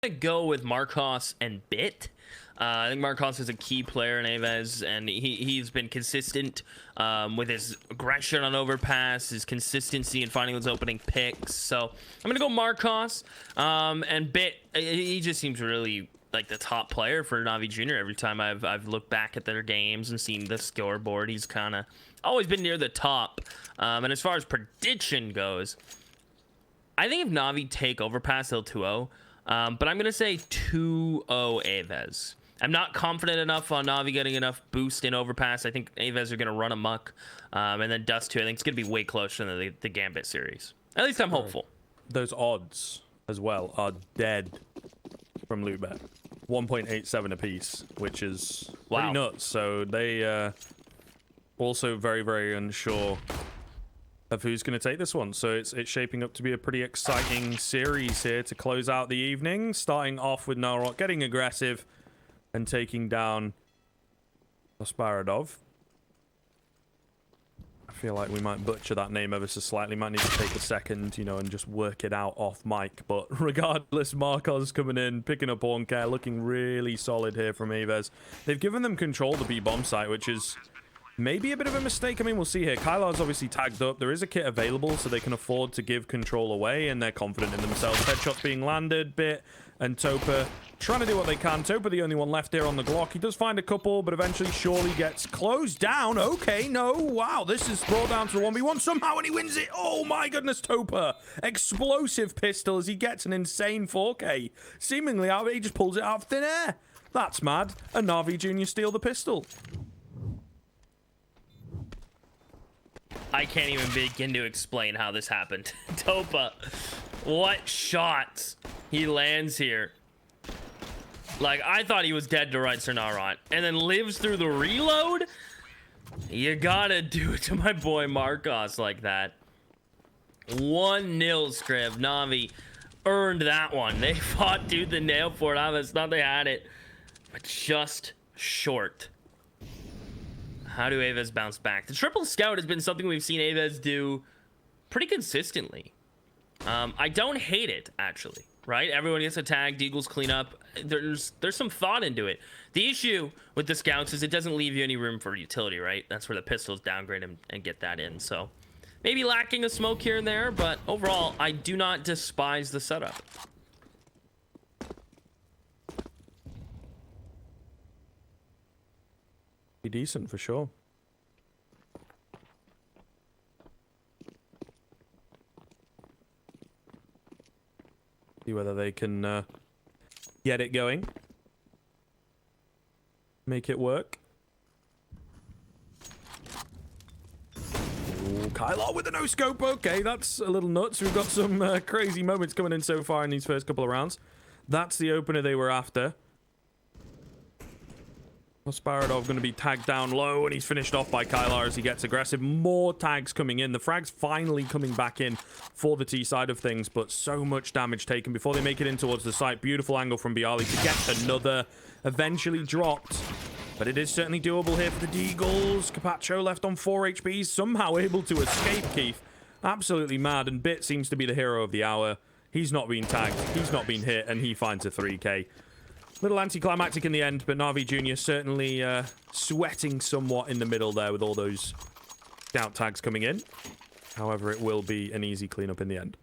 Go with Marcos and Bit. I think Marcos is a key player in AVEZ, and he's been consistent with his aggression on overpass, his consistency in finding those opening picks. So I'm gonna go Marcos. And Bit, he just seems really like the top player for Navi Jr. Every time I've looked back at their games and seen the scoreboard, he's kind of always been near the top. And as far as prediction goes, I think if Navi take overpass, they'll 2-0. But I'm going to say 2-0 AVEZ. I'm not confident enough on Navi getting enough boost in overpass. I think AVEZ are going to run amok. And then Dust 2, I think it's going to be way closer than the Gambit series. At least I'm hopeful. Those odds as well are dead from Lootbet. 1.87 apiece, which is pretty nuts. So they also very, very unsure of who's going to take this one. So it's shaping up to be a pretty exciting series here to close out the evening. Starting off with Narok getting aggressive and taking down Osparadov. I feel like we might butcher that name ever so slightly. Might need to take a second, you know, and just work it out off mic. But regardless, Marcos coming in, picking up Horncare, looking really solid here from AVEZ. They've given them control of the B-bomb site, which is maybe a bit of a mistake. I mean, we'll see here. Kylar's obviously tagged up. There is a kit available, so they can afford to give control away, and they're confident in themselves. Headshots being landed. Bit and Topa trying to do what they can. Topa, the only one left here on the Glock. He does find a couple, but eventually surely gets closed down. Okay, no. Wow, this is brought down to a 1v1 somehow, and he wins it. Oh, my goodness, Topa. Explosive pistol as he gets an insane 4K. Seemingly out of it, he just pulls it out of thin air. That's mad. And Navi Jr. steal the pistol. I can't even begin to explain how this happened. Topa, what shots he lands here. Like, I thought he was dead to right Cernaront, and then lives through the reload? You gotta do it to my boy Marcos like that. 1-0 Scriv. Navi earned that one. They fought tooth and nail for it. It's not they had it, but just short. How do AVEZ bounce back? The triple scout has been something we've seen AVEZ do pretty consistently. I don't hate it, actually, right? Everyone gets a tag, Deagles clean up. There's some thought into it. The issue with the scouts is it doesn't leave you any room for utility, right? That's where the pistols downgrade and get that in. So maybe lacking a smoke here and there, but overall, I do not despise the setup. Be decent for sure. See whether they can get it going. Make it work. Ooh, Kylar with a no scope. Okay, that's a little nuts. We've got some crazy moments coming in so far in these first couple of rounds. That's the opener they were after. Osparadov going to be tagged down low, and he's finished off by Kylar as he gets aggressive. More tags coming in. The frag's finally coming back in for the T side of things, but so much damage taken before they make it in towards the site. Beautiful angle from Bialy to get another. Eventually dropped, but it is certainly doable here for the Deagles. Capacho left on 4 HP, somehow able to escape Keith. Absolutely mad, and Bit seems to be the hero of the hour. He's not been tagged, he's not been hit, and he finds a 3K. Little anticlimactic in the end, but Navi Jr. certainly sweating somewhat in the middle there with all those scout tags coming in. However, it will be an easy cleanup in the end.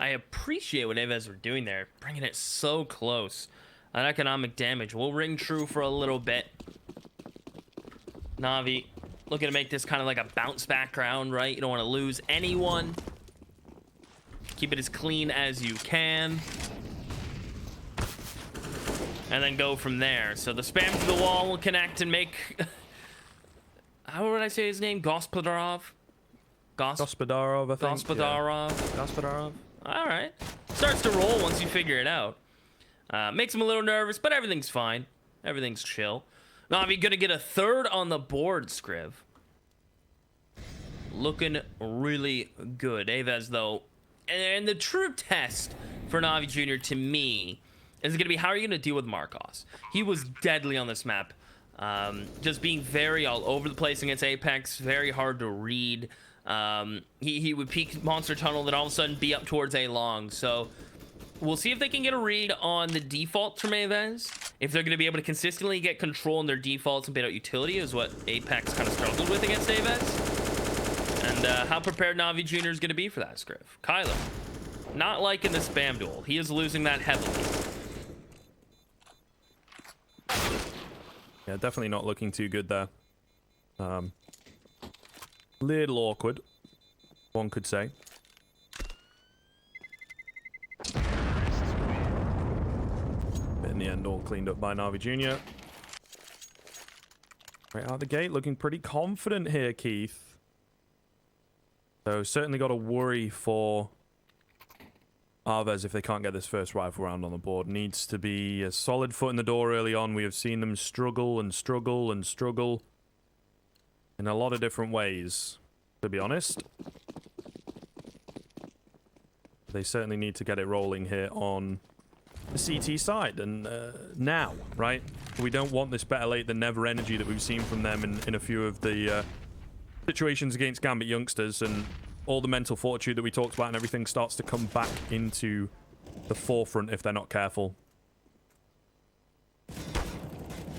I appreciate what AVEZ are doing there, bringing it so close. That economic damage will ring true for a little bit. Navi looking to make this kind of like a bounce back round, right? You don't want to lose anyone. Keep it as clean as you can. And then go from there. So the spam to the wall will connect and make... How would I say his name? Gospodarov? Gospodarov, I think. Gospodarov. Yeah. Gospodarov. All right. Starts to roll once you figure it out. Makes him a little nervous, but everything's fine. Everything's chill. Navi gonna get a third on the board, Scriv. Looking really good. AVEZ, though. And the true test for Navi Jr. to me is gonna be how are you gonna deal with Marcos? He was deadly on this map. Just being very all over the place against Apex. Very hard to read. He would peek Monster Tunnel, then all of a sudden be up towards A long. So we'll see if they can get a read on the defaults from AVEZ. If they're going to be able to consistently get control in their defaults and bait out utility is what Apex kind of struggled with against AVEZ. And how prepared Na'Vi Jr. is going to be for that, Scriv. Kyler, not liking the spam duel. He is losing that heavily. Yeah, definitely not looking too good there. Little awkward, one could say. But in the end, all cleaned up by Na'Vi Jr. Right out the gate, looking pretty confident here, Keith. So certainly got to worry for AVEZ if they can't get this first rifle round on the board. Needs to be a solid foot in the door early on. We have seen them struggle and struggle and struggle in a lot of different ways, to be honest. They certainly need to get it rolling here on the CT side, and now, right? We don't want this better late than never energy that we've seen from them in a few of the situations against Gambit youngsters, and all the mental fortitude that we talked about and everything starts to come back into the forefront if they're not careful.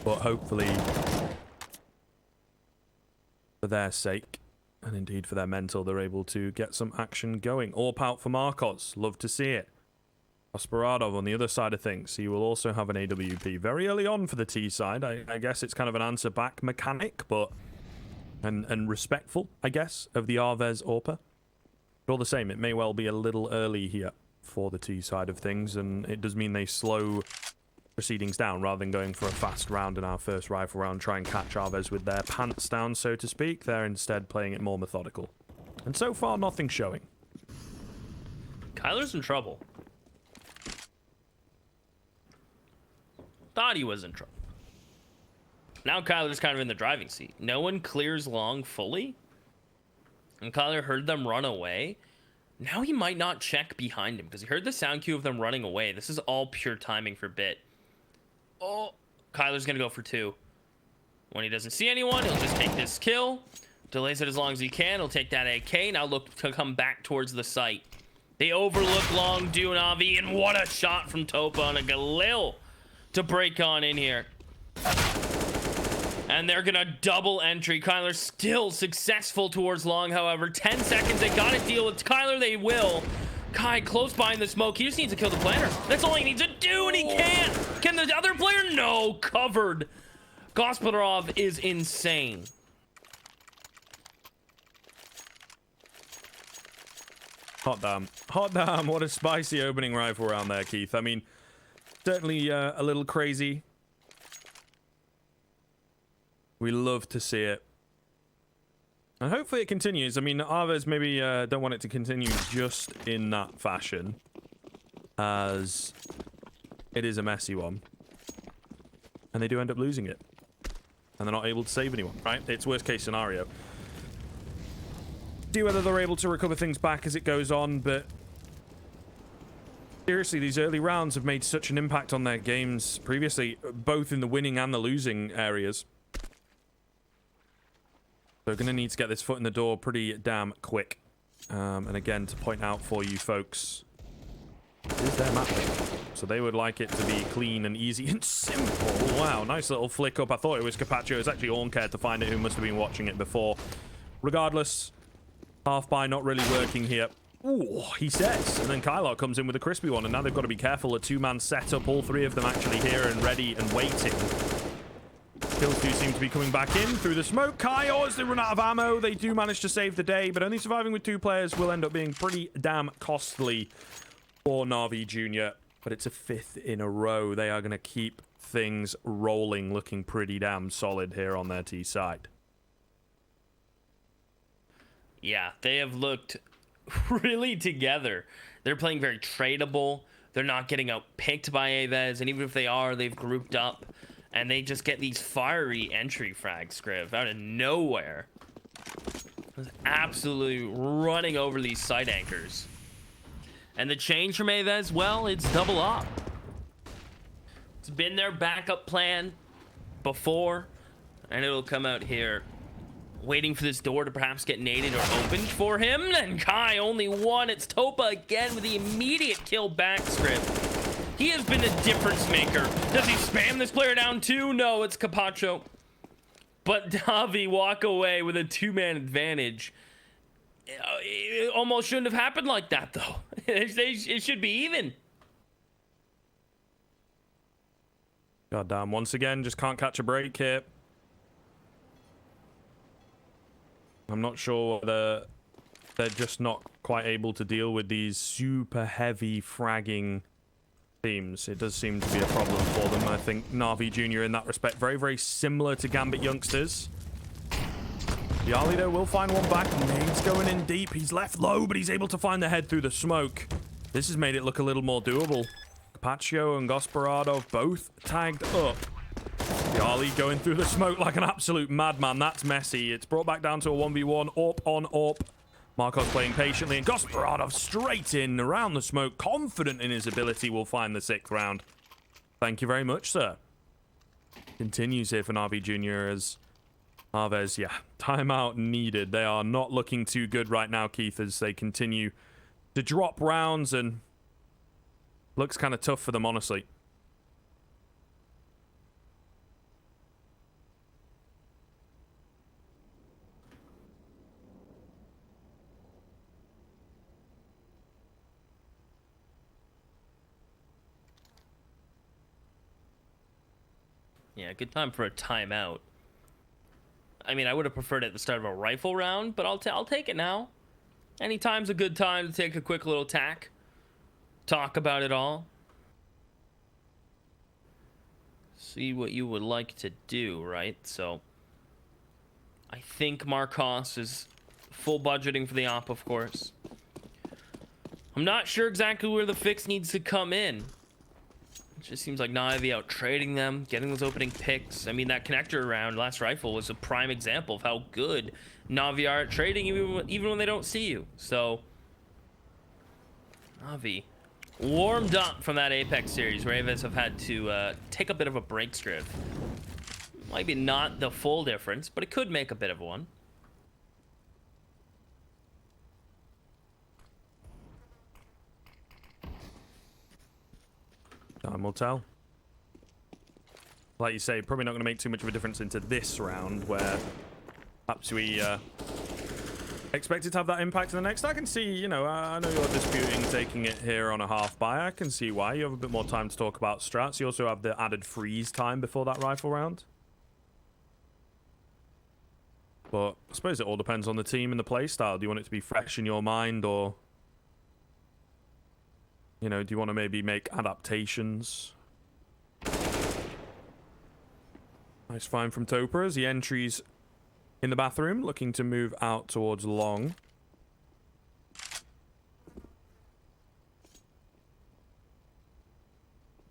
But hopefully, for their sake, and indeed for their mental, they're able to get some action going. AWP out for Marcos. Love to see it. Osperadov on the other side of things. He will also have an AWP very early on for the T side. I guess it's kind of an answer back mechanic, but and respectful, I guess, of the AVEZ AWPer. But all the same, it may well be a little early here for the T side of things, and it does mean they slow proceedings down rather than going for a fast round in our first rifle round, try and catch AVEZ with their pants down, so to speak. They're instead playing it more methodical. And so far, nothing showing. Kyler's in trouble. Thought he was in trouble. Now Kyler's kind of in the driving seat. No one clears long fully. And Kyler heard them run away. Now he might not check behind him because he heard the sound cue of them running away. This is all pure timing for Bit. Oh, Kyler's going to go for 2. When he doesn't see anyone, he'll just take this kill. Delays it as long as he can. He'll take that AK. Now look to come back towards the site. They overlook long do Na'Vi, and what a shot from Topa on a Galil to break on in here. And they're gonna double entry. Kyler still successful towards long, however. 10 seconds, they gotta deal with Kyler, they will. Kai close behind the smoke. He just needs to kill the planner. That's all he needs to do, and he can't. Can the other player? No, covered. Gospodarov is insane. Hot damn. Hot damn, what a spicy opening rifle round there, Keith. I mean, certainly a little crazy. We love to see it. And hopefully it continues. I mean, AVEZ maybe don't want it to continue just in that fashion, as it is a messy one. And they do end up losing it. And they're not able to save anyone, right? It's worst case scenario. See whether they're able to recover things back as it goes on, but seriously, these early rounds have made such an impact on their games previously, both in the winning and the losing areas. They're going to need to get this foot in the door pretty damn quick. And again, to point out for you folks, this is their map link. So they would like it to be clean and easy and simple. Wow, nice little flick up. I thought it was Carpaccio. It's actually Orncare to find it, who must have been watching it before. Regardless, half by not really working here. Ooh, he says. And then Kylar comes in with a crispy one, and now they've got to be careful. A two-man setup, all three of them actually here and ready and waiting. Kills do seem to be coming back in through the smoke. Kyle, as they run out of ammo, they do manage to save the day, but only surviving with 2 players will end up being pretty damn costly for Na'Vi Jr. But it's a 5th in a row. They are going to keep things rolling, looking pretty damn solid here on their T side. Yeah, they have looked really together. They're playing very tradable. They're not getting outpicked by AVEZ, and even if they are, they've grouped up. And they just get these fiery entry frags, Scriv, out of nowhere. Just absolutely running over these site anchors. And the change from AVEZ, well, it's double up. It's been their backup plan before, and it'll come out here Waiting for this door to perhaps get naded or opened for him. And Kai only one. It's Topa again with the immediate kill back script. He has been a difference maker. Does he spam this player down too? No, it's Capacho. But Davi walk away with a 2-man advantage. It almost shouldn't have happened like that, though. It should be even. God damn, once again, just can't catch a break here. I'm not sure whether they're just not quite able to deal with these super heavy fragging teams. It does seem to be a problem for them. I think Na'Vi Jr. in that respect, very, very similar to Gambit youngsters. Yali, though, will find one back. Nade's going in deep. He's left low, but he's able to find the head through the smoke. This has made it look a little more doable. Capaccio and Gosperado both tagged up. Yali going through the smoke like an absolute madman. That's messy. It's brought back down to a 1v1. Up on up. Marcos playing patiently, and Gosperado straight in around the smoke, confident in his ability, will find the 6th round. Thank you very much, sir. Continues here for Na'Vi Jr. as AVEZ, yeah, timeout needed. They are not looking too good right now, Keith, as they continue to drop rounds, and looks kind of tough for them, honestly. Yeah, good time for a timeout. I mean, I would have preferred it at the start of a rifle round, but I'll take it now. Anytime's a good time to take a quick little tack. Talk about it all. See what you would like to do, right? So, I think Marcos is full budgeting for the op, of course. I'm not sure exactly where the fix needs to come in. It just seems like Na'Vi out trading them, getting those opening picks. I mean, that connector round, last rifle, was a prime example of how good Na'Vi are at trading even when they don't see you. So, Na'Vi warmed up from that Apex series where AVEZ have had to take a bit of a break strip. Might be not the full difference, but it could make a bit of one. Time will tell. Like you say, probably not going to make too much of a difference into this round, where perhaps we expected to have that impact in the next. I can see, you know, I know you're disputing taking it here on a half buy. I can see why. You have a bit more time to talk about strats. You also have the added freeze time before that rifle round. But I suppose it all depends on the team and the play style. Do you want it to be fresh in your mind, or, you know, do you want to maybe make adaptations? Nice find from Topa as he entries in the bathroom, looking to move out towards long.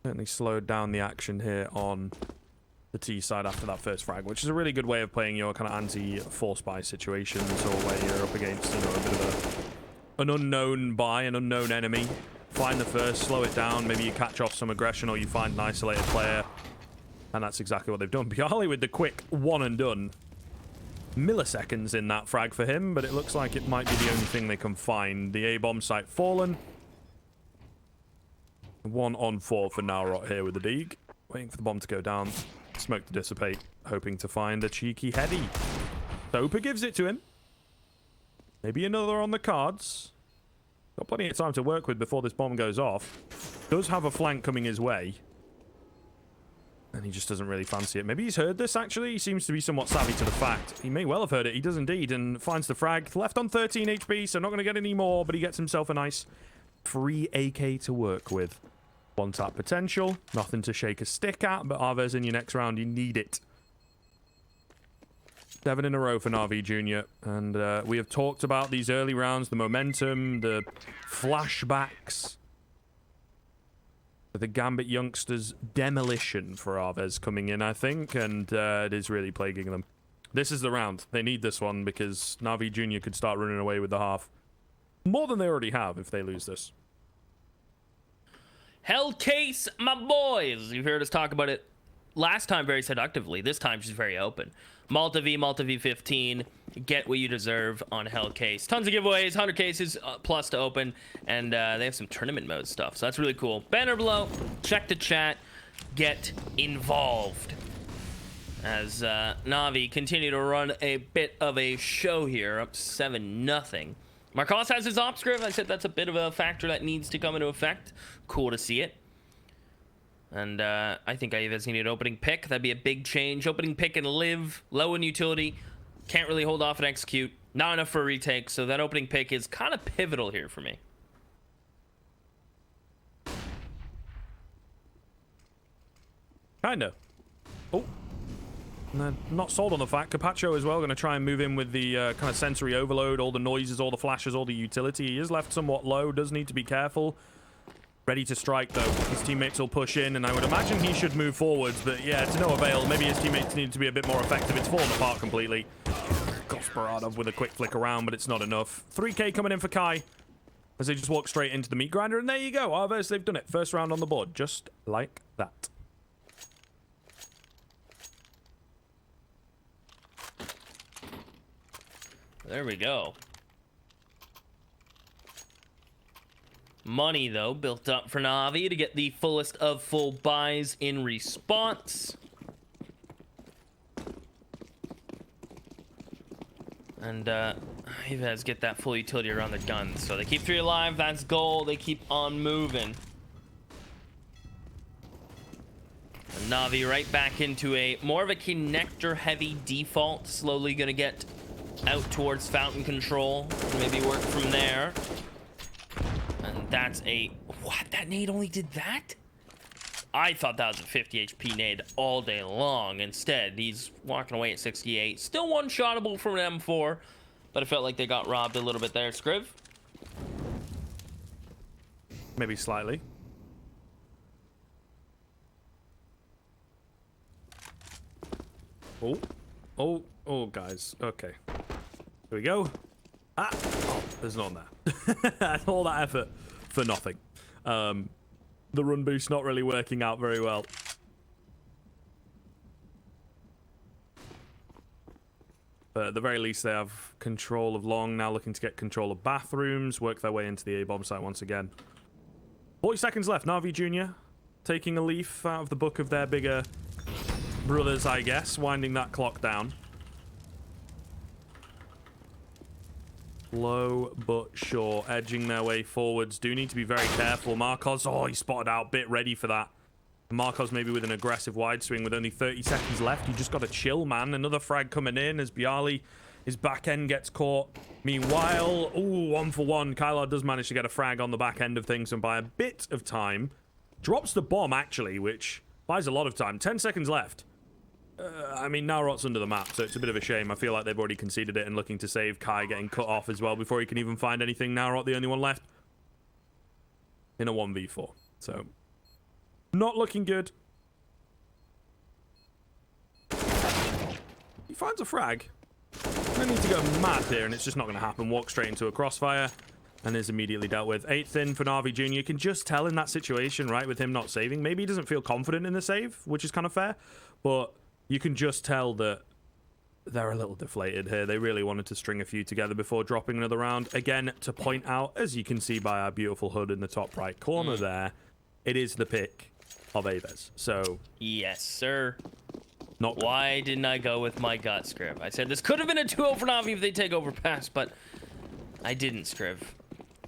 Certainly slowed down the action here on the T side after that first frag, which is a really good way of playing your kind of anti-force buy situations, or where you're up against, you know, a bit of an unknown buy, an unknown enemy. Find the first, slow it down, maybe you catch off some aggression, or you find an isolated player. And that's exactly what they've done. Bialy with the quick one and done. Milliseconds in that frag for him, but it looks like it might be the only thing they can find. The A-bomb site fallen. 1-on-4 for Nowrot here with the Deeg. Waiting for the bomb to go down. Smoke to dissipate. Hoping to find a cheeky heady. Topa gives it to him. Maybe another on the cards. Got plenty of time to work with before this bomb goes off. Does have a flank coming his way. And he just doesn't really fancy it. Maybe he's heard this, actually. He seems to be somewhat savvy to the fact. He may well have heard it. He does indeed, and finds the frag. Left on 13 HP, so not going to get any more, but he gets himself a nice free AK to work with. One tap potential. Nothing to shake a stick at, but AVEZ in your next round, you need it. 7 in a row for Na'Vi Jr. And we have talked about these early rounds, the momentum, the flashbacks. The Gambit youngsters' demolition for AVEZ coming in, I think, and it is really plaguing them. This is the round. They need this one because Na'Vi Jr. could start running away with the half. More than they already have if they lose this. Hellcase, my boys! You've heard us talk about it last time very seductively. This time she's very open. Malta V15. Get what you deserve on Hellcase. Tons of giveaways, 100 cases plus to open, and they have some tournament mode stuff, so that's really cool. Banner below, check the chat, get involved. As Na'Vi continue to run a bit of a show here, up 7-0. Marcos has his op script. I said that's a bit of a factor that needs to come into effect. Cool to see it. And I think AVEZ need an opening pick. That'd be a big change. Opening pick and live, low in utility. Can't really hold off and execute. Not enough for a retake, so that opening pick is kind of pivotal here for me. Kinda. Oh. Not sold on the fact. Capacho as well going to try and move in with the kind of sensory overload, all the noises, all the flashes, all the utility. He is left somewhat low, does need to be careful. Ready to strike though. His teammates will push in, and I would imagine he should move forwards, but yeah, to no avail. Maybe his teammates need to be a bit more effective. It's fallen apart completely. Gospodaradov with a quick flick around, but it's not enough. 3k coming in for Kai as they just walk straight into the meat grinder, and there you go. AVEZ, they've done it. First round on the board, just like that. There we go. Money, though, built up for Na'Vi to get the fullest of full buys in response. And AVEZ get that full utility around the guns. So they keep 3 alive. That's goal. They keep on moving. And Na'Vi right back into a more of a connector-heavy default. Slowly going to get out towards fountain control. Maybe work from there. And that's a... What? That nade only did that? I thought that was a 50 HP nade all day long. Instead, he's walking away at 68. Still one-shottable from an M4. But I felt like they got robbed a little bit there. Scriv? Maybe slightly. Oh. Oh. Oh, guys. Okay. Here we go. Ah! Oh, there's none there. All that effort for nothing. The run boost not really working out very well. But at the very least, they have control of long. Now looking to get control of bathrooms. Work their way into the A-bomb site once again. 40 seconds left. Na'Vi Jr. taking a leaf out of the book of their bigger brothers, I guess. Winding that clock down. Low but sure, edging their way forwards. Do need to be very careful. Marcos, oh, he spotted out, bit ready for that. Marcos maybe with an aggressive wide swing with only 30 seconds left. You just got to chill, man. Another frag coming in as Bialy, his back end gets caught. Meanwhile, ooh, 1-for-1. Kylar does manage to get a frag on the back end of things, and by a bit of time, drops the bomb, actually, which buys a lot of time. 10 seconds left. I mean, Naurot's under the map, so it's a bit of a shame. I feel like they've already conceded it and looking to save Kai getting cut off as well before he can even find anything. Naurot, the only one left in a 1v4. So, not looking good. He finds a frag. I need to go mad here, and it's just not going to happen. Walk straight into a crossfire and is immediately dealt with. 8th in for Na'Vi Jr. You can just tell in that situation, right, with him not saving. Maybe he doesn't feel confident in the save, which is kind of fair, but you can just tell that they're a little deflated here. They really wanted to string a few together before dropping another round. Again, to point out, as you can see by our beautiful HUD in the top right corner there, it is the pick of AVEZ. So, yes, sir. Not Why didn't I go with my gut, Scriv? I said this could have been a 2-0 for Na'Vi if they take overpass, but I didn't, Scriv.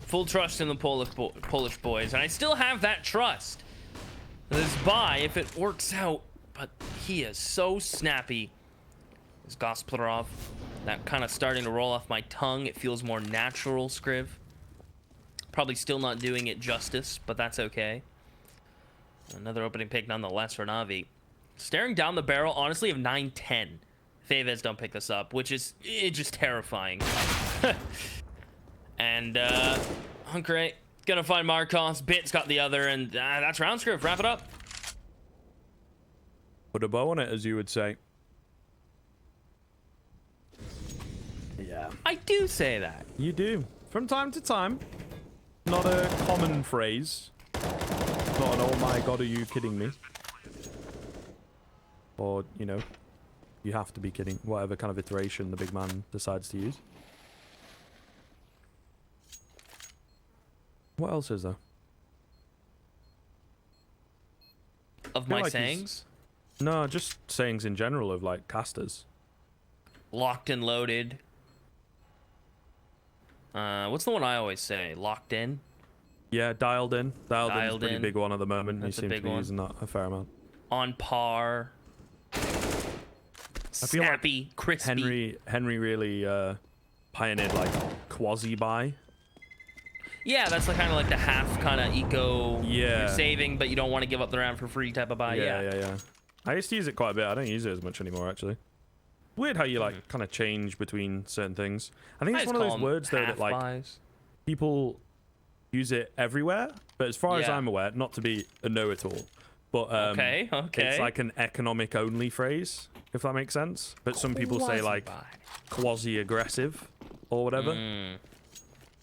Full trust in the Polish boys, and I still have that trust. This buy, if it works out, but he is so snappy. This Gospodarov, that kind of starting to roll off my tongue. It feels more natural, Scriv. Probably still not doing it justice, but that's okay. Another opening pick nonetheless for Na'Vi. Staring down the barrel, honestly, of 9-10. If AVEZ don't pick this up, which is just terrifying. And Hunkray gonna find Marcos. Bit's got the other, and that's round, Scriv. Wrap it up. Put a bow on it, as you would say. Yeah. I do say that. You do. From time to time. Not a common phrase. Not an, oh my god, are you kidding me? Or, you know, You have to be kidding. Whatever kind of iteration the big man decides to use. What else is there? Of feel my like he's- sayings? No, just sayings in general of like casters. Locked and loaded. What's the one I always say? Locked in? Yeah, dialed in. Dialed in is a Dialed pretty in. big one at the moment. That's a You seem to big be one. using that a fair amount. On par. feel like Snappy, crispy. Henry really pioneered like quasi buy. Yeah, that's kind of like the half kind of eco. Yeah. You're saving, but you don't want to give up the round for free type of buy. Yeah. I used to use it quite a bit. I don't use it as much anymore, actually. Weird how you like kind of change between certain things. I think I it's just one of call those 'em words though that half like buys. people use it everywhere. But as far as Yeah. I'm aware, not to be a know-it-all, but Okay. it's like an economic only phrase, if that makes sense. But some people say like Quasi-buy. quasi-aggressive or whatever.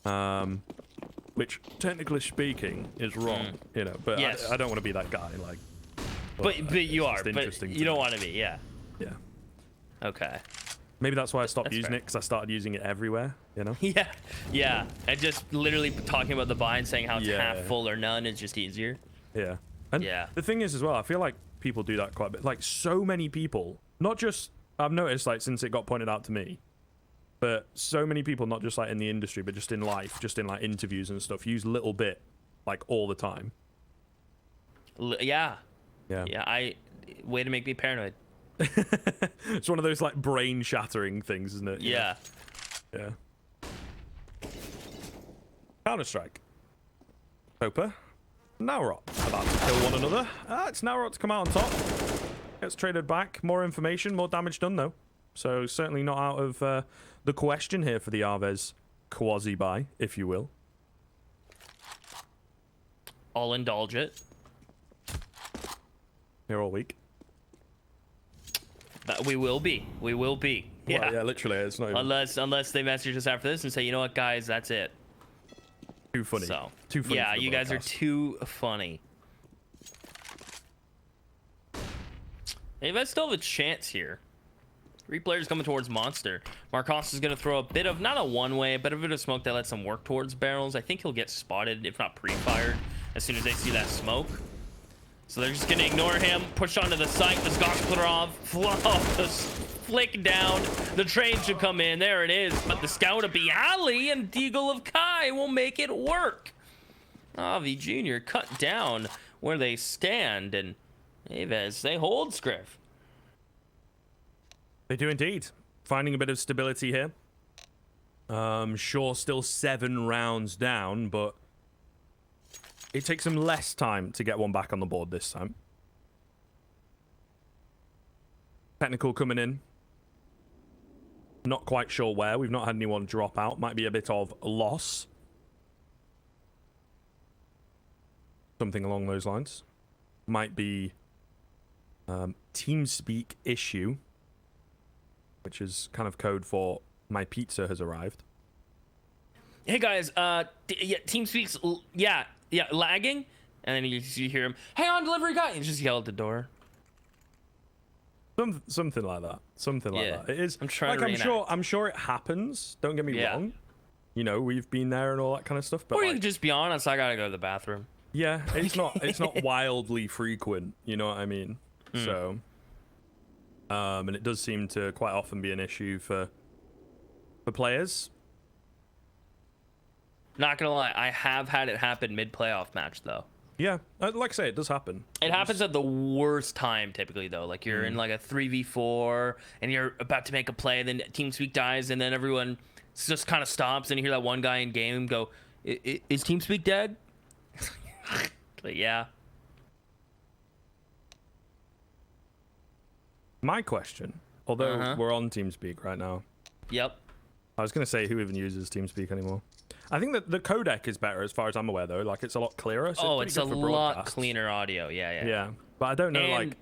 Mm. Which technically speaking is wrong, you know. But Yes. I don't want to be that guy. Like, But you it's are. just But interesting to you don't me. want to be. Yeah. Yeah. Okay. Maybe that's why I stopped That's using fair. it, because I started using it everywhere, you know? Yeah. Yeah. And just literally talking about the buy and saying how it's Yeah. half full or none is just easier. Yeah. And Yeah. the thing is as well, I feel like people do that quite a bit. Like so many people, not just, I've noticed like since it got pointed out to me, but so many people, not just like in the industry, but just in life, just in like interviews and stuff, use little bit like all the time. Yeah. Yeah. Yeah. Way to make me paranoid. It's one of those like brain shattering things, isn't it? You know? Yeah. Yeah. Counter-Strike. Topa. Naurot. About to kill one another. It's Naurot to come out on top. Gets traded back. More information, more damage done though. So certainly not out of the question here for the AVEZ quasi-buy, if you will. I'll indulge it. Here all week. We will be. We will be. Yeah. Well, yeah, literally. It's not even Unless they message us after this and say, you know what, guys, that's it. too funny. So Too funny. yeah, for the you guys are broadcast. too funny. AVEZ still have a chance here. 3 players coming towards Monster. Marcos is going to throw a bit of, not a one-way, but a bit of smoke that lets him work towards barrels. I think he'll get spotted, if not pre-fired, as soon as they see that smoke. So they're just going to ignore him, push onto the site. The Skoshklarov just flick down. The trade should come in. There it is. But the scout of Bialy and Deagle of Kai will make it work. Avi Jr. cut down where they stand, and AVEZ, they hold Scriff. They do indeed. Finding a bit of stability here. Sure, still 7 rounds down, but it takes them less time to get one back on the board this time. Technical coming in. Not quite sure where. We've not had anyone drop out. Might be a bit of loss. Something along those lines. Might be TeamSpeak issue, which is kind of code for my pizza has arrived. Hey guys, yeah, TeamSpeak's, yeah, lagging, and then you hear him, "Hey, on delivery guy," and just yell at the door. Something like that. Something like Yeah. that. It is. I'm trying like, to I'm sure it happens. Don't get me Yeah. wrong. You know, we've been there and all that kind of stuff. But Or you like, can just be honest, I gotta go to the bathroom. yeah, it's not wildly frequent. You know what I mean? So, and it does seem to quite often be an issue for players. Not gonna lie, I have had it happen mid-playoff match, though. Yeah, like I say, it does happen. It happens at the worst time, typically, though. Like, you're in, like, a 3v4, and you're about to make a play, and then TeamSpeak dies, and then everyone just kind of stops, and you hear that one guy in game go, "Is TeamSpeak dead?" But, yeah. My question, although we're on TeamSpeak right now, Yep. I was going to say who even uses TeamSpeak anymore. I think that the codec is better as far as I'm aware, though. Like, it's a lot clearer. So It's it's a pretty good for lot broadcasts. cleaner audio. Yeah. Yeah, but I don't know, And, like,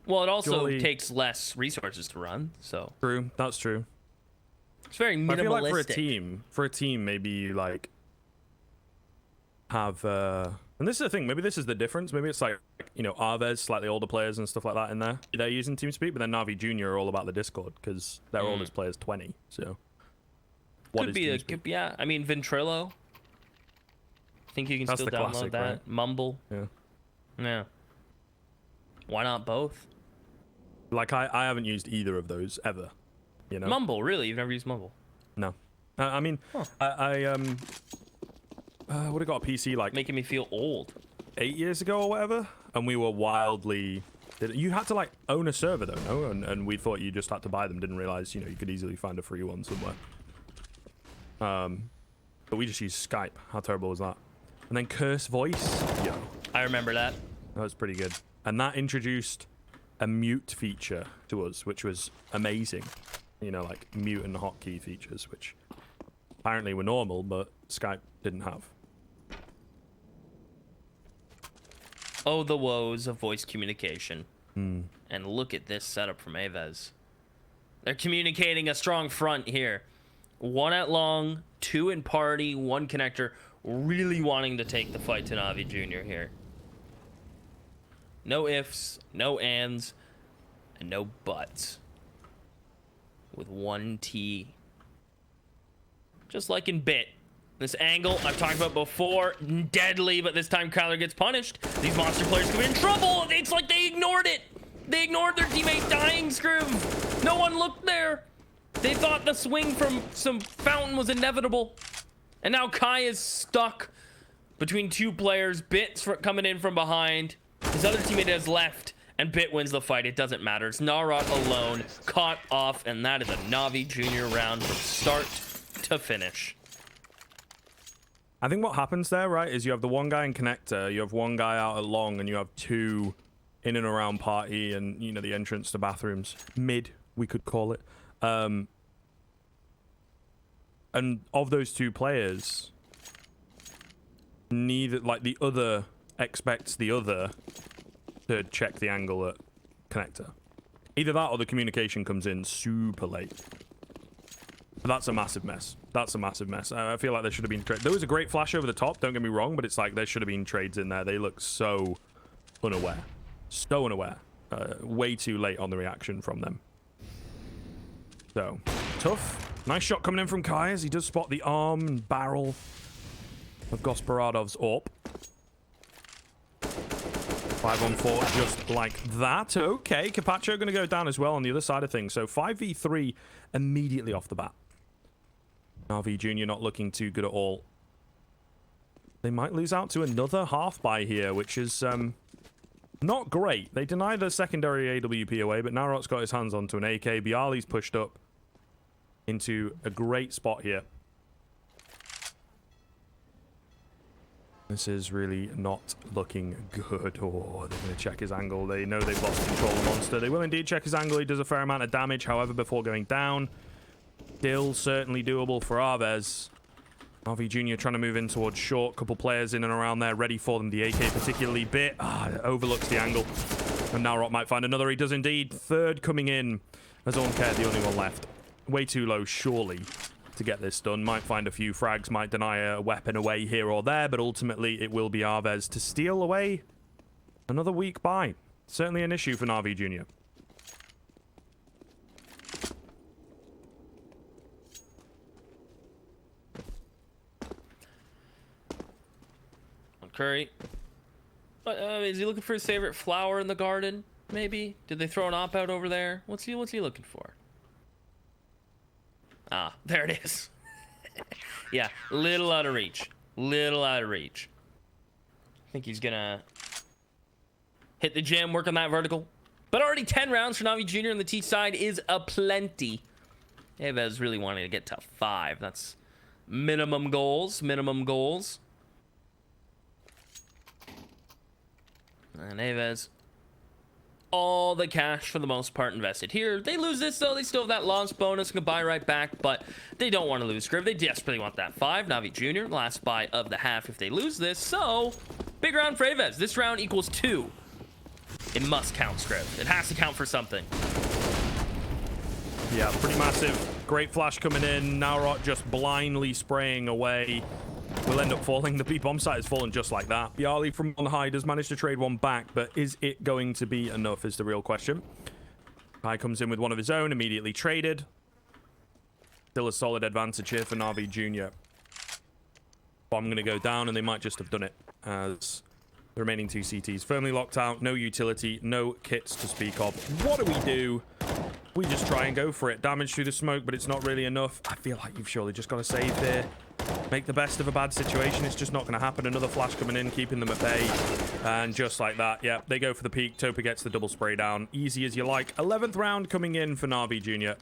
well, it also surely- takes less resources to run, so true. That's true. it's very minimalistic. I feel like for a team, maybe you, like, have And this is the thing, maybe this is the difference. Maybe it's like, you know, AVEZ, slightly older players and stuff like that in there. They're using TeamSpeak, but then Na'Vi Junior are all about the Discord because their oldest player's 20. So, could be yeah. I mean, Ventrilo. I think you can still download classic, that. right? Mumble. Yeah. Yeah. Why not both? Like, I haven't used either of those ever, you know? Mumble, really? You've never used Mumble? No. I mean, I would have got a PC like making me feel old. 8 years ago or whatever, and we were wildly. You had to like own a server though, no? And we thought you just had to buy them. Didn't realize, you know, you could easily find a free one somewhere. But we just used Skype. How terrible was that? And then Curse Voice, yo. I remember that. That was pretty good. And that introduced a mute feature to us, which was amazing. You know, like mute and hotkey features, which apparently were normal, but Skype didn't have. Oh, the woes of voice communication. And look at this setup from AVEZ. They're communicating a strong front here. 1 at long, 2 in party, 1 connector, really wanting to take the fight to Na'Vi Junior here. No ifs, no ands, and no buts. With 1 T. Just like in Bit. This angle I've talked about before, deadly, but this time Kyler gets punished. These monster players could be in trouble. It's like they ignored it. They ignored their teammate dying, Scriv. No one looked there. They thought the swing from some fountain was inevitable. And now Kai is stuck between 2 players. Bit's coming in from behind. His other teammate has left, and Bit wins the fight. It doesn't matter. It's Narot alone, caught off, and that is a Na'Vi Junior round from start to finish. I think what happens there, right, is you have the 1 guy in connector, you have 1 guy out at long, and you have 2 in and around party and, you know, the entrance to bathrooms. Mid, we could call it. And of those 2 players, neither, like, the other expects the other to check the angle at connector. Either that or the communication comes in super late. But that's a massive mess. That's a massive mess. I feel like there should have been trade. There was a great flash over the top, don't get me wrong, but it's like there should have been trades in there. They look so unaware. So unaware. Way too late on the reaction from them. So, tough. Nice shot coming in from Kai as he does spot the arm and barrel of Gospodarov's AWP. 5-on-4 just like that. Okay, Capacho going to go down as well on the other side of things. So 5v3 immediately off the bat. Na'Vi Junior not looking too good at all. They might lose out to another half buy here, which is not great. They deny the secondary AWP away, but Narot's got his hands onto an AK. Bialy's pushed up into a great spot here. This is really not looking good. Oh, they're going to check his angle. They know they've lost control of the monster. They will indeed check his angle. He does a fair amount of damage, however, before going down. Still certainly doable for AVEZ. Na'Vi Junior trying to move in towards short. Couple players in and around there ready for them. The AK particularly Bit. Overlooks the angle. And now Rock might find another. He does indeed. Third coming in. As Oncat, the only one left. Way too low, surely, to get this done. Might find a few frags. Might deny a weapon away here or there. But ultimately, it will be AVEZ to steal away another weak buy. Certainly an issue for Na'Vi Junior. Curry. Is he looking for his favorite flower in the garden? Maybe? Did they throw an op out over there? What's he looking for? Ah, there it is. Yeah, little out of reach. Little out of reach. I think he's gonna hit the gym, work on that vertical. But already 10 rounds for Na'Vi Junior on the T side is a plenty. AVEZ really wanting to get to 5. That's minimum goals. Minimum goals. And AVEZ, all the cash for the most part invested here. They lose this though, they still have that loss bonus, can buy right back, but they don't want to lose Scriv. They desperately want that 5. Na'Vi Junior, last buy of the half if they lose this. So, big round for AVEZ. This round equals 2. It must count, Scriv. It has to count for something. Yeah, pretty massive. Great flash coming in. Narot just blindly spraying away. will end up falling. The B bomb site has fallen just like that. Bialy from on high does manage to trade one back, but is it going to be enough is the real question. Kai comes in with one of his own, immediately traded. Still a solid advantage here for Na'Vi Jr. Bomb going to go down, and they might just have done it as the remaining two CTs firmly locked out. No utility, no kits to speak of. What do? We just try and go for it. Damage through the smoke, but it's not really enough. I feel like you've surely just got to save here. Make the best of a bad situation. It's just not going to happen. Another flash coming in, keeping them at bay. And just like that, yeah, they go for the peak. Topa gets the double spray down. Easy as you like. 11th round coming in for Na'Vi Jr.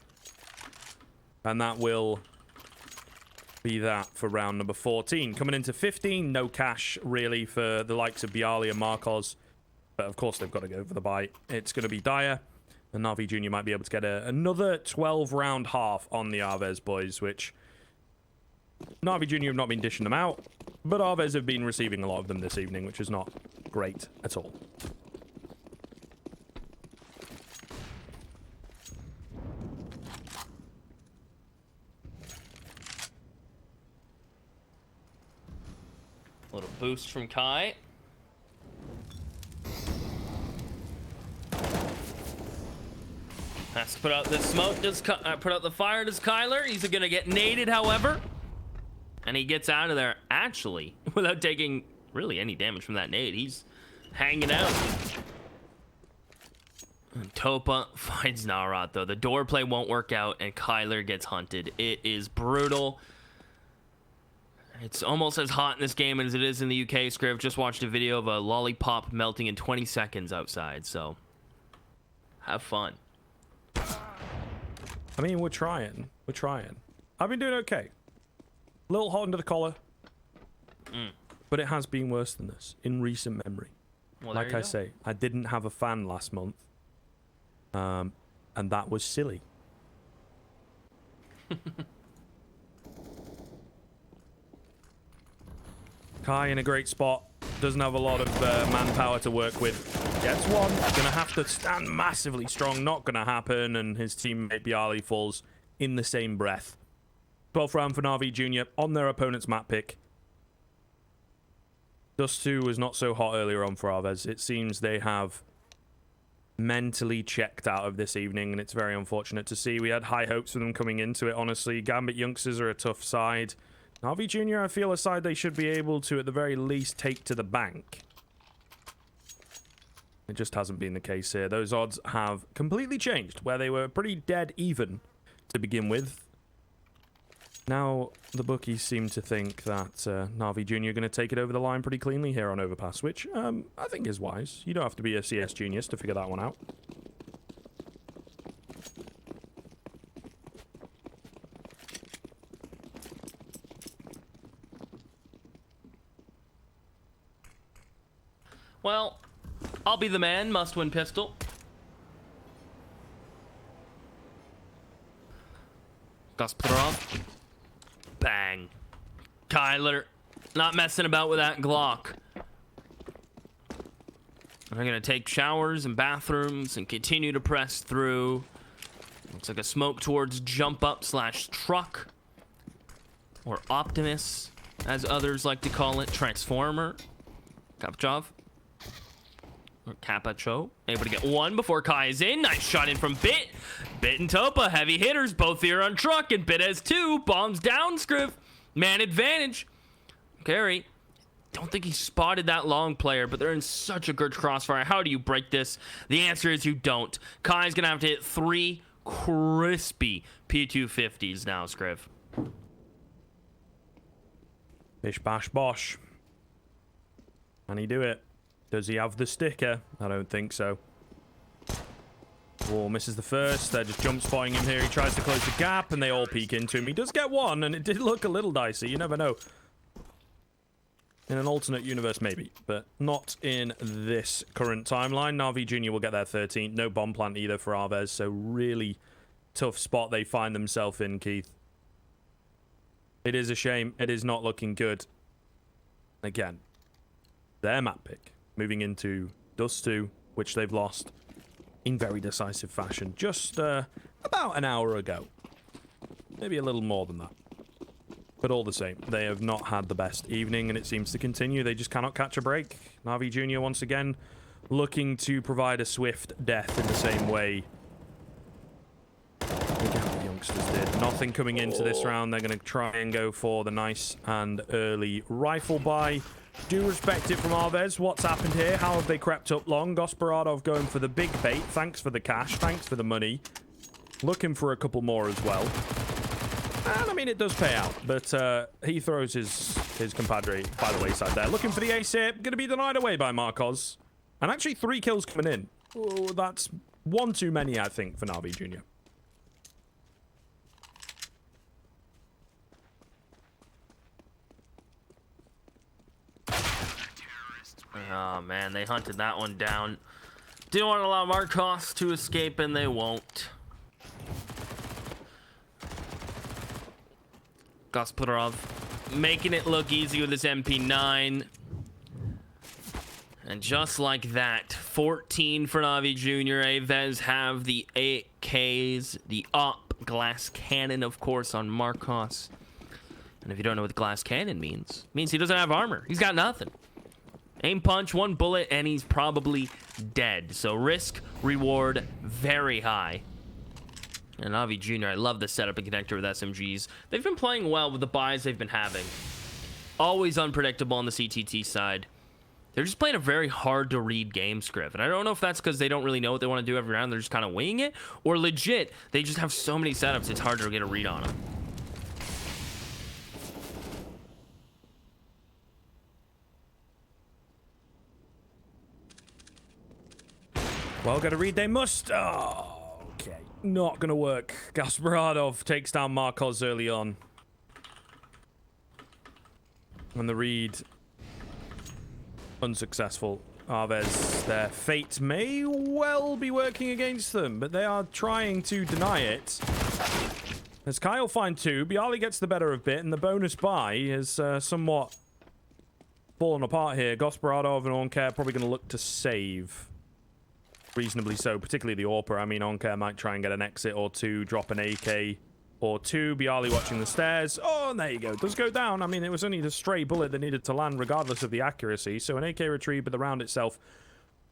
And that will be that for round number 14. Coming into 15, no cash, really, for the likes of Bialy and Marcos. But, of course, they've got to go for the bite. It's going to be dire. And Na'Vi Jr. might be able to get another 12-round half on the AVEZ boys, which Na'Vi Jr. have not been dishing them out, but AVEZ have been receiving a lot of them this evening, which is not great at all. Little boost from Kai. Has to put out the smoke. Does put out the fire? Does Kyler? He's gonna get naded, however, and he gets out of there actually without taking really any damage from that nade. He's hanging out. And Topa finds Narat though. The door play won't work out, and Kyler gets hunted. It is brutal. It's almost as hot in this game as it is in the UK. Scriv just watched a video of a lollipop melting in 20 seconds outside, so have fun. I mean, we're trying. We're trying. I've been doing okay. A little hot under the collar. But it has been worse than this in recent memory. Well, like I say, I didn't have a fan last month. And that was silly. Kai in a great spot. Doesn't have a lot of manpower to work with. Gets one. Gonna have to stand massively strong. Not gonna happen. And his teammate Bialy falls in the same breath. 12th round for Na'Vi Jr. on their opponent's map pick. Dust 2 was not so hot earlier on for AVEZ. It seems they have mentally checked out of this evening, and it's very unfortunate to see. We had high hopes for them coming into it, honestly. Gambit youngsters are a tough side. Na'Vi Jr., I feel a side they should be able to, at the very least, take to the bank. It just hasn't been the case here. Those odds have completely changed, where they were pretty dead even to begin with. Now, the bookies seem to think that Na'Vi Jr. are going to take it over the line pretty cleanly here on Overpass, which I think is wise. You don't have to be a CS genius to figure that one out. Well, I'll be the man. Must win pistol. Gasparov. Bang. Kyler. Not messing about with that Glock. They're going to take showers and bathrooms and continue to press through. Looks like a smoke towards jump up / truck. Or Optimus, as others like to call it. Transformer. Kapchov. Or Capacho. Able to get one before Kai is in. Nice shot in from Bit. Bit and Topa. Heavy hitters. Both here on truck. And Bit has two. Bombs down, Scriv. Man advantage. Carry. Don't think he spotted that long player, but they're in such a good crossfire. How do you break this? The answer is you don't. Kai's going to have to hit 3 crispy P250s now, Scriv. Bish bash bosh. Can he do it? Does he have the sticker? I don't think so. Oh, misses the first. They're just jump spotting him here. He tries to close the gap, and they all peek into him. He does get one, and it did look a little dicey. You never know. In an alternate universe, maybe, but not in this current timeline. Na'Vi Jr. will get their 13th. No bomb plant either for AVEZ, so really tough spot they find themselves in, Keith. It is a shame. It is not looking good. Again, their map pick. Moving into Dust 2, which they've lost in very decisive fashion just about an hour ago. Maybe a little more than that. But all the same, they have not had the best evening, and it seems to continue. They just cannot catch a break. Na'Vi Jr. once again looking to provide a swift death in the same way. Look at how the youngsters did. Nothing coming into this round. They're going to try and go for the nice and early rifle buy. Do respect it from AVEZ. What's happened here? How have they crept up long? Gospodaradov going for the big bait. Thanks for the cash. Thanks for the money. Looking for a couple more as well. And I mean, it does pay out, but he throws his compadre by the wayside there. Looking for the ace here. Going to be denied away by Marcos. And actually 3 kills coming in. Oh, that's one too many, I think, for Na'Vi Jr. Oh, man, they hunted that one down. Didn't want to allow Marcos to escape, and they won't. Gospodarov making it look easy with his MP9. And just like that, 14 for Na'Vi Jr. AVEZ have the 8Ks, the op glass cannon, of course, on Marcos. And if you don't know what the glass cannon means, it means he doesn't have armor. He's got nothing. Aim punch, 1 bullet, and he's probably dead. So risk, reward, very high. And Na'Vi Jr., I love the setup and connector with SMGs. They've been playing well with the buys they've been having. Always unpredictable on the CTT side. They're just playing a very hard-to-read game script. And I don't know if that's because they don't really know what they want to do every round. They're just kind of winging it. Or legit, they just have so many setups, it's hard to get a read on them. Well, got to read they must. Oh, okay. Not going to work. Gospodaradov takes down Marcos early on. And the read unsuccessful. AVEZ, their fate may well be working against them, but they are trying to deny it. As Kyle find 2, Bialy gets the better of bit, and the bonus buy is somewhat fallen apart here. Gospodaradov and Onkar probably going to look to save. Reasonably so, particularly the AWPer. I mean, Onkar might try and get an exit or 2, drop an AK or 2. Bialy watching the stairs. Oh, and there you go. Does go down. I mean, it was only the stray bullet that needed to land regardless of the accuracy. So an AK retrieve, but the round itself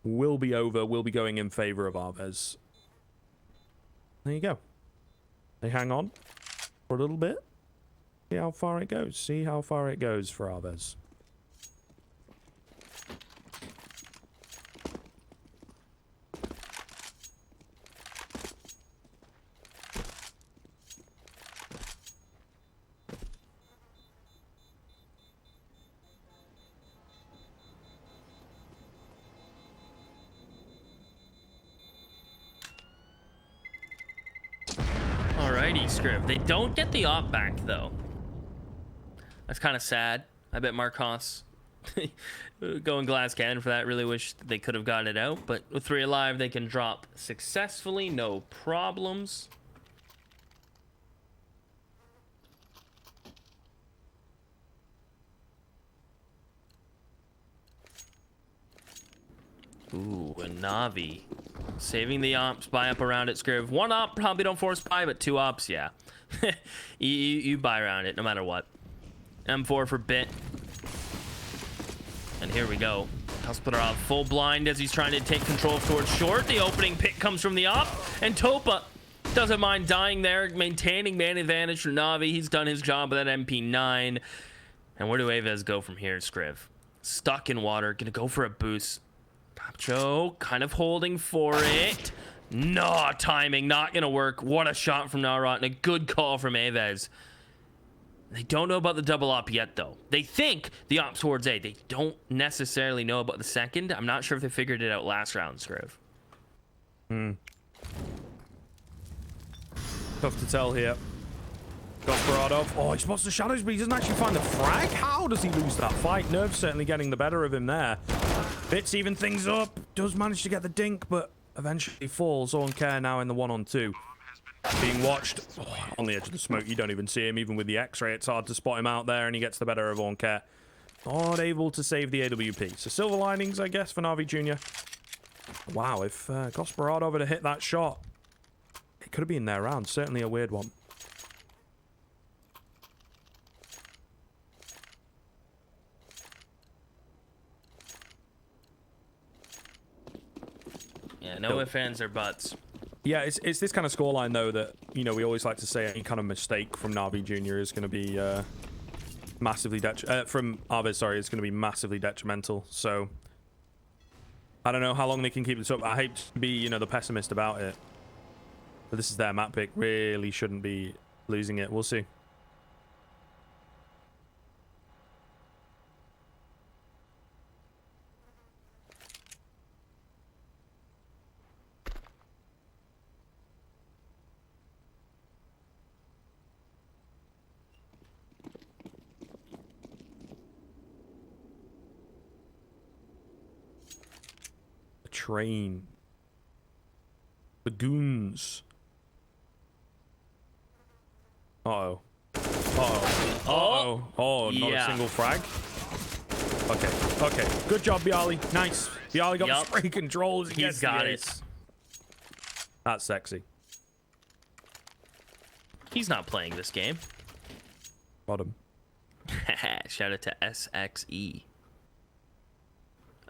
will be over, will be going in favor of AVEZ. There you go. They hang on for a little bit. See how far it goes. See how far it goes for AVEZ. Script. They don't get the op back, though. That's kind of sad. I bet Marcos going glass cannon for that. Really wish they could have gotten it out, but with 3 alive, they can drop successfully. No problems. Ooh, a Na'Vi. Saving the ops, buy up around it, Scriv. 1 op, probably don't force buy, but 2 ops, yeah. you buy around it, no matter what. M4 for bit. And here we go. Gospodarov full blind as he's trying to take control towards short. The opening pick comes from the op, and Topa doesn't mind dying there, maintaining man advantage for Na'Vi. He's done his job with that MP9. And where do AVEZ go from here, Scriv? Stuck in water, gonna go for a boost. Joe kind of holding for it. No, timing not gonna work. What a shot from Narot and a good call from AVEZ. They don't know about the double op yet, though. They think the op towards A. They don't necessarily know about the second. I'm not sure if they figured it out last round, Scriv. Tough to tell here. Gospodaradov. Oh, he spots the shadows, but he doesn't actually find the frag. How does he lose that fight? Nerves certainly getting the better of him there. Bits even things up. Does manage to get the dink, but eventually falls. Onkar now in the 1-on-2. Being watched. Oh, on the edge of the smoke. You don't even see him. Even with the X-ray, it's hard to spot him out there, and he gets the better of Onkar. Not able to save the AWP. So silver linings, I guess, for Na'Vi Jr. Wow, if Gospodaradov had hit that shot, it could have been their round. Certainly a weird one. Yeah, no ifs, ands, or buts. Yeah, it's this kind of scoreline, though, that, you know, we always like to say any kind of mistake from Na'Vi Jr. is going to be massively from AVEZ, sorry, it's going to be massively detrimental. So I don't know how long they can keep this up. I hate to be, you know, the pessimist about it, but this is their map pick. Really shouldn't be losing it. We'll see. Train. The goons. Uh-oh. Uh-oh. Uh-oh. Oh, not a single frag? Okay. Okay. Good job, Bialy. Nice. Bialy got the spray controls. He's got it. That's sexy. He's not playing this game. Bottom. Shout out to SXE.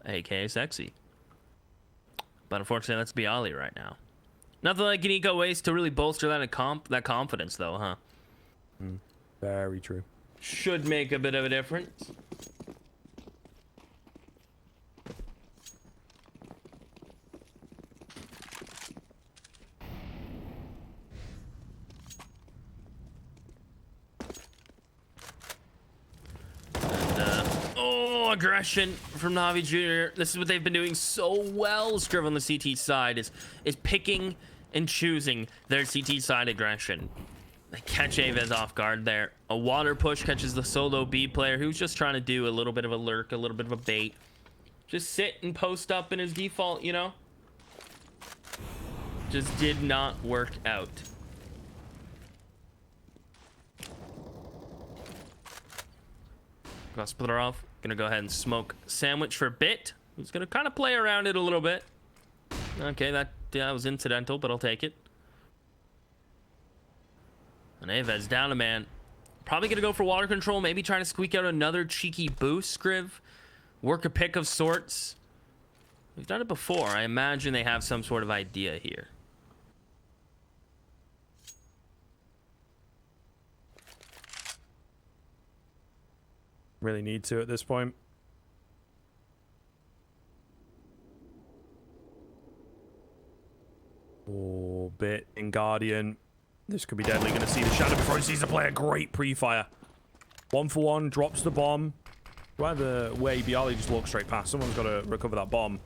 AKA sexy. But unfortunately, that's Bialy right now. Nothing like an eco waste to really bolster that confidence, though, huh? Very true. Should make a bit of a difference. Aggression from Na'Vi Jr. This is what they've been doing so well, Scriv, on the CT side, is picking and choosing their CT side aggression. They catch AVEZ off guard there. A water push catches the solo B player who's just trying to do a little bit of a lurk, a little bit of a bait. Just sit and post up in his default, you know? Just did not work out. Gospodarov gonna go ahead and smoke sandwich for a bit. He's gonna kind of play around it a little bit. Okay, that was incidental, but I'll take it. And AVEZ down a man. Probably gonna go for water control, maybe trying to squeak out another cheeky boost, Scriv. Work a pick of sorts. We've done it before. I imagine they have some sort of idea here. Really need to at this point. Oh, bit in Guardian. This could be deadly. Going to see the shadow before he sees the player. Great pre-fire. 1-for-1. Drops the bomb. By the way, Bialy just walked straight past. Someone's got to recover that bomb.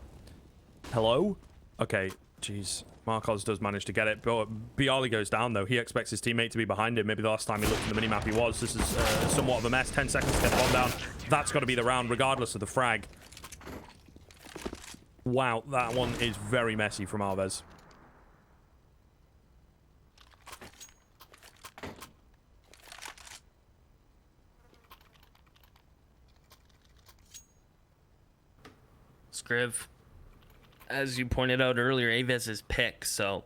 Hello? Okay. Jeez. Marcos does manage to get it, but Bialy goes down, though. He expects his teammate to be behind him. Maybe the last time he looked at the minimap he was. This is somewhat of a mess. 10 seconds to get the bomb down. That's got to be the round, regardless of the frag. Wow, that one is very messy from AVEZ. Scriv, as you pointed out earlier, AVEZ's pick, so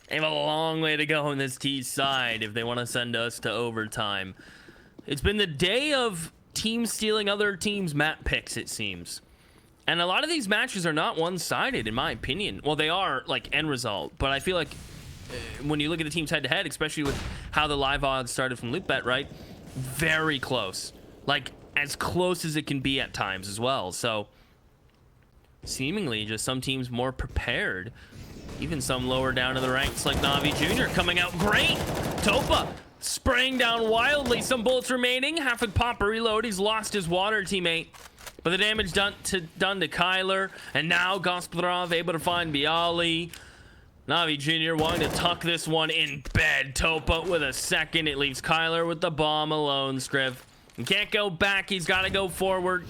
they have a long way to go on this T side if they want to send us to overtime. It's been the day of teams stealing other teams' map picks, it seems. And a lot of these matches are not one-sided, in my opinion. Well, they are, like, end result, but I feel like when you look at the teams head-to-head, especially with how the live odds started from LootBet, right? Very close. Like, as close as it can be at times as well, so seemingly just some teams more prepared, even some lower down in the ranks like Na'Vi Jr. coming out great. Topa spraying down wildly, some bullets remaining. Half a pop a reload. He's lost his water teammate, but the damage done to Kyler, and now Gospodarov able to find Bialy. Na'Vi Jr. wanting to tuck this one in bed. Topa with a second. It leaves Kyler with the bomb alone, Scriv. He can't go back. He's got to go forward.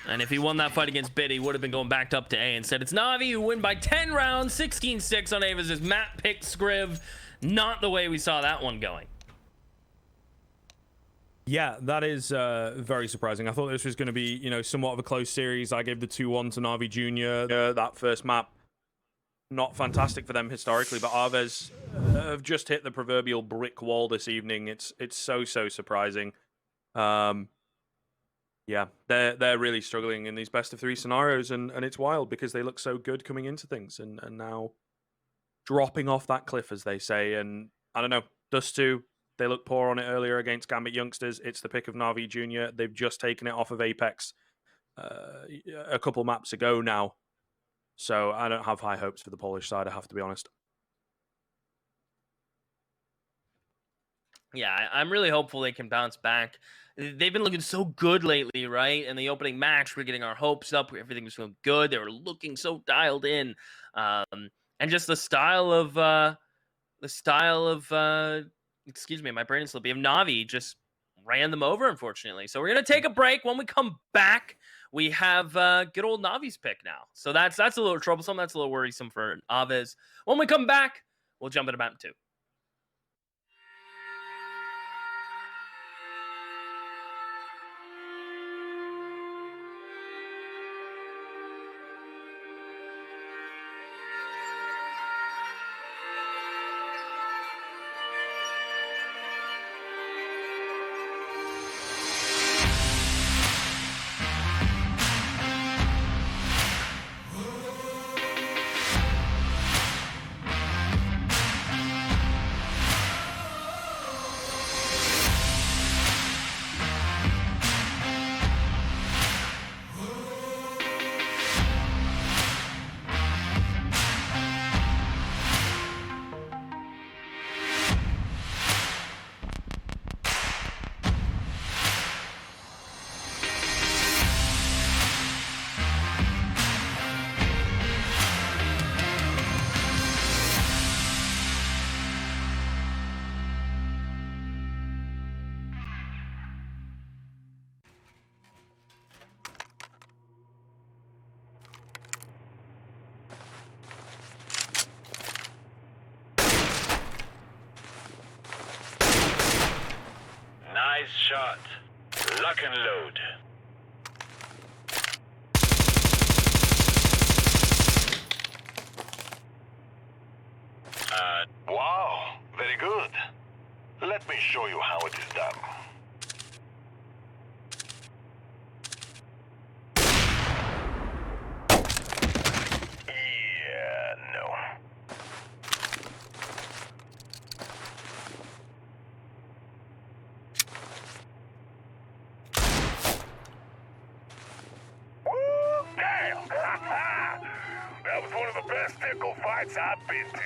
And if he won that fight against Bid, he would have been going back up to A. Instead, it's Na'Vi who win by 10 rounds, 16-6 on AVEZ's map pick, Scriv. Not the way we saw that one going. Yeah, that is very surprising. I thought this was going to be, you know, somewhat of a close series. I gave the 2-1 to Na'Vi Jr. That first map, not fantastic for them historically, but AVEZ have just hit the proverbial brick wall this evening. It's so surprising. Yeah, they're really struggling in these best of three scenarios, and it's wild because they look so good coming into things, and now dropping off that cliff, as they say. And I don't know, Dust 2, they looked poor on it earlier against Gambit Youngsters. It's the pick of Navi Jr. They've just taken it off of Apex a couple maps ago now. So I don't have high hopes for the Polish side, I have to be honest. Yeah, I'm really hopeful they can bounce back. They've been looking so good lately, right? In the opening match, we're getting our hopes up. Everything was feeling good. They were looking so dialed in, and just the style of excuse me, my brain is slipping. Of Navi just ran them over, unfortunately. So we're gonna take a break. When we come back, we have good old Navi's pick now. So that's a little troublesome. That's a little worrisome for AVEZ. When we come back, we'll jump into map 2. Nice shot. Lock and load. Wow, very good. Let me show you how it is done. Yeah, no. Damn! That was one of the best tickle fights I've been to.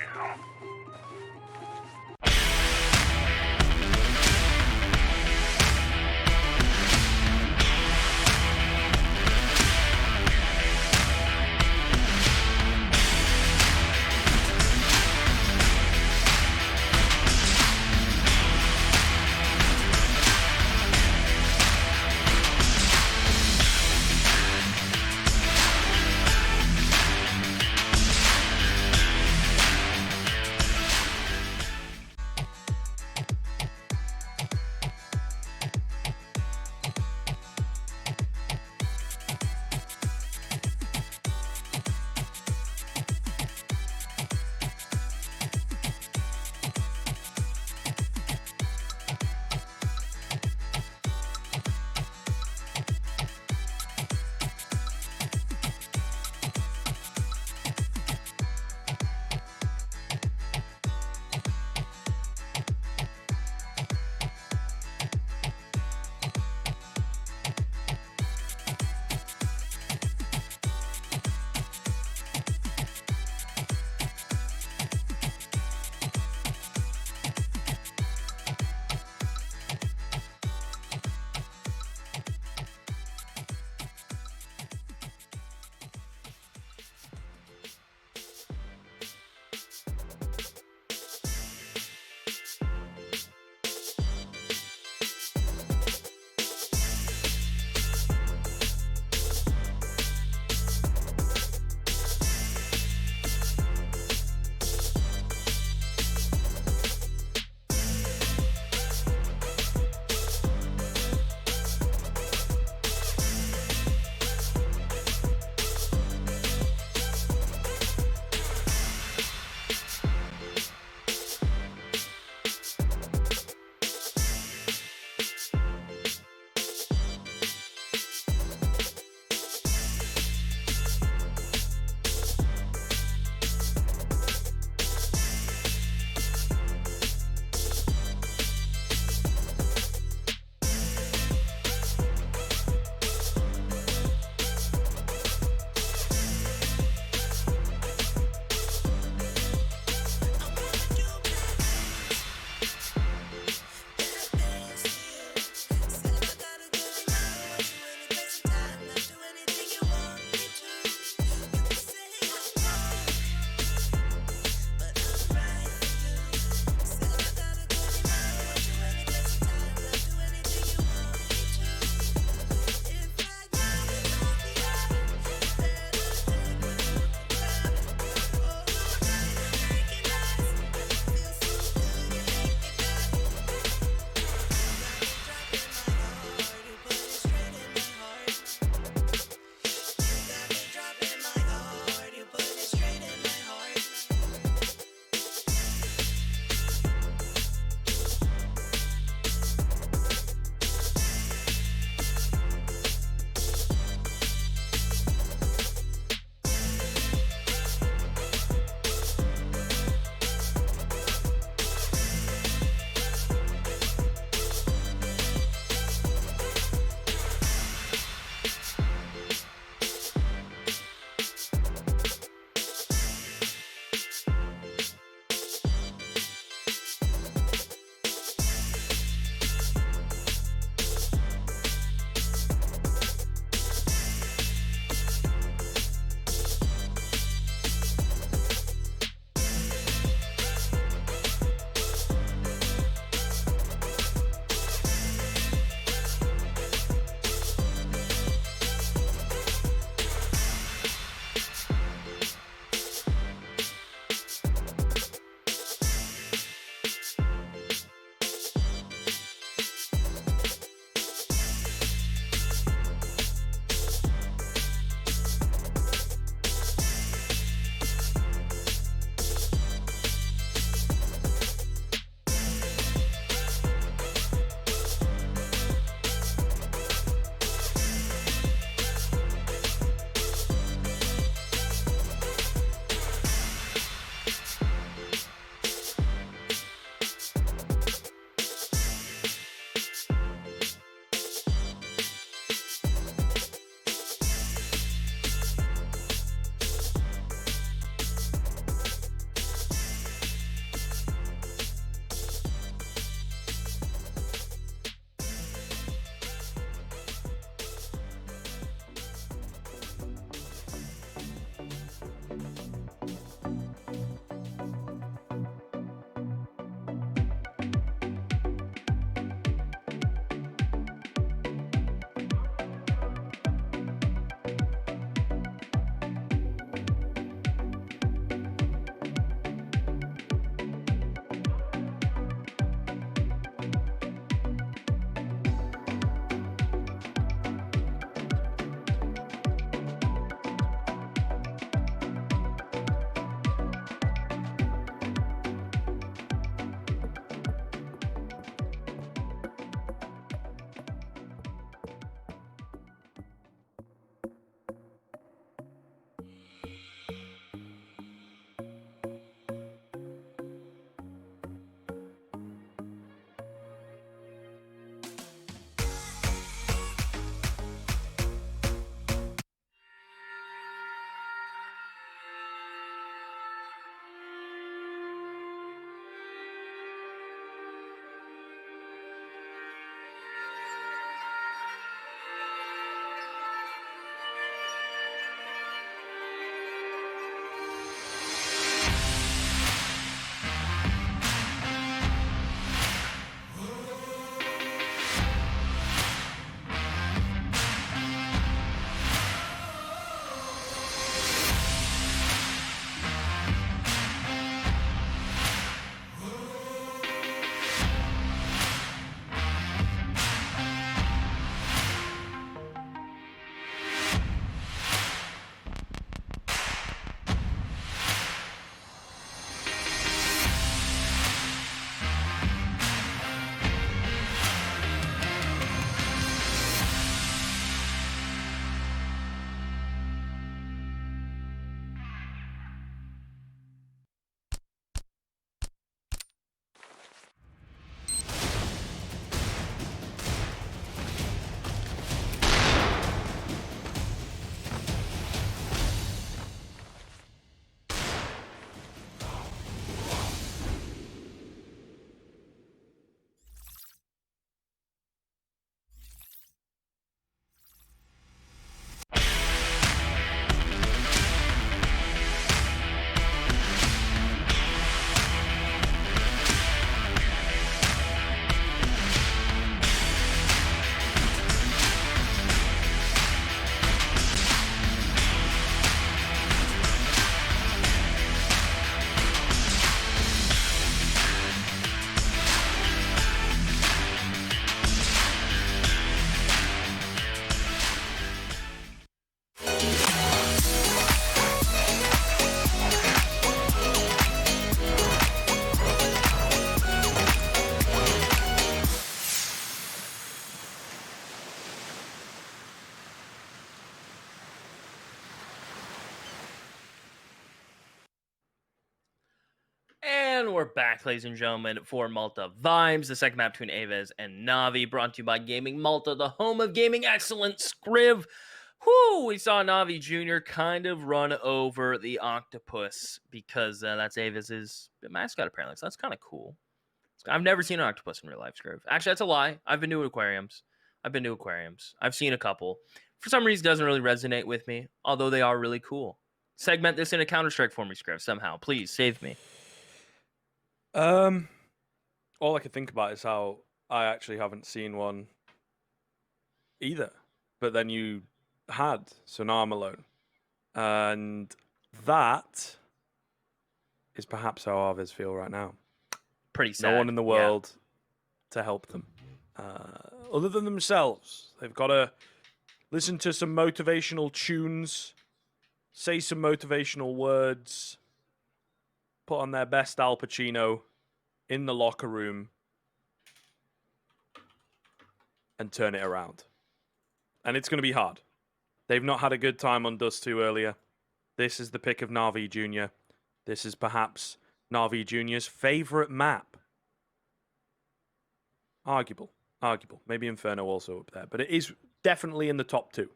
And we're back, ladies and gentlemen, for Malta Vibes, the second map between AVEZ and Navi, brought to you by Gaming Malta, the home of gaming excellence. Scriv. Whoo, we saw Navi Jr. kind of run over the octopus because that's AVEZ's mascot, apparently. So that's kind of cool. I've never seen an octopus in real life, Scriv. Actually, that's a lie. I've been to aquariums. I've seen a couple. For some reason, it doesn't really resonate with me, although they are really cool. Segment this in a Counter-Strike for me, Scriv, somehow. Please, save me. All I can think about is how I actually haven't seen one either. But then you had, so now I'm alone. And that is perhaps how AVEZ feel right now. Pretty sad. No one in the world to help them. Other than themselves. They've got to listen to some motivational tunes, say some motivational words, put on their best Al Pacino in the locker room, and turn it around. And it's going to be hard. They've not had a good time on Dust 2 earlier. This is the pick of Navi Jr. This is perhaps Navi Jr.'s favorite map. Arguable. Maybe Inferno also up there. But it is definitely in the top 2.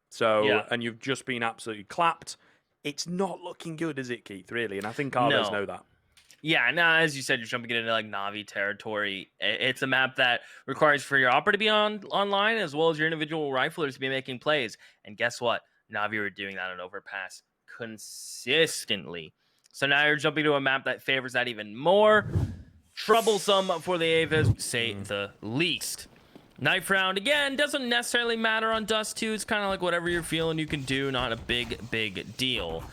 So, and you've just been absolutely clapped. It's not looking good, is it, Keith, really? And I think AVEZ know that. Yeah, now as you said, you're jumping into like Navi territory. It's a map that requires for your opera to be online as well as your individual riflers to be making plays. And guess what? Navi were doing that on Overpass consistently. So now you're jumping to a map that favors that even more. Troublesome for the AVEZ, say the least. Knife round, again, doesn't necessarily matter on Dust 2. It's kind of like whatever you're feeling you can do, not a big deal.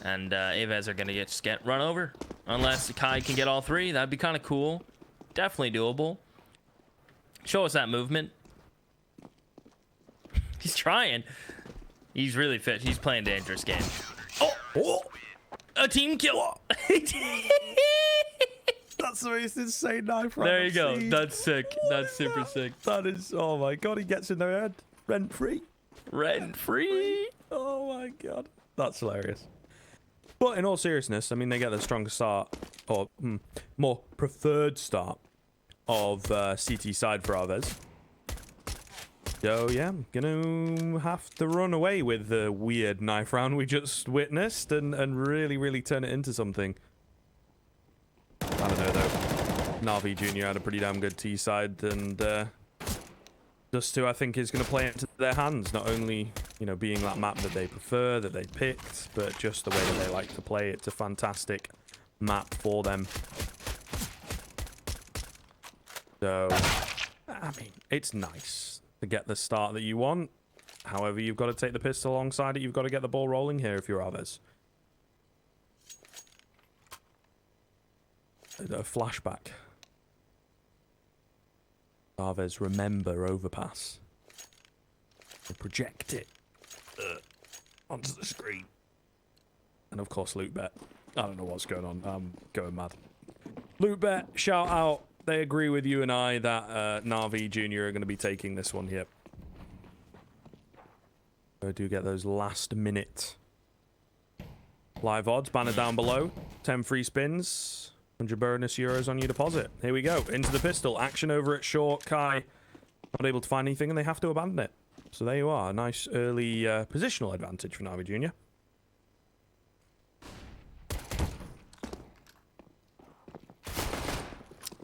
And AVEZ are going to just get run over. Unless Kai can get all 3. That'd be kind of cool. Definitely doable. Show us that movement. He's trying. He's really fit. He's playing dangerous game. Oh! A team kill! That's the most insane knife round. There you go. That's sick. That's super sick. That is, oh my god, he gets in their head. Rent free. Oh my god. That's hilarious. But in all seriousness, I mean, they get the strongest start, or more preferred start of CT side for AVEZ. So yeah, I'm gonna have to run away with the weird knife round we just witnessed and really turn it into something. I don't know though. Navi Jr. had a pretty damn good T side, and Dust 2 I think is going to play into their hands. Not only, you know, being that map that they prefer, that they picked, but just the way that they like to play. It's a fantastic map for them. So, I mean, it's nice to get the start that you want. However, you've got to take the pistol alongside it. You've got to get the ball rolling here if you're AVEZ. A flashback. AVEZ remember Overpass. And project it onto the screen. And of course, Loot Bet. I don't know what's going on. I'm going mad. Loot Bet, shout out. They agree with you and I that Navi Jr. are going to be taking this one here. I do get those last minute live odds. Banner down below. 10 free spins. 100 bonus euros on your deposit. Here we go. Into the pistol. Action over at short. Kai not able to find anything and they have to abandon it. So there you are. A nice early positional advantage for Navi Jr.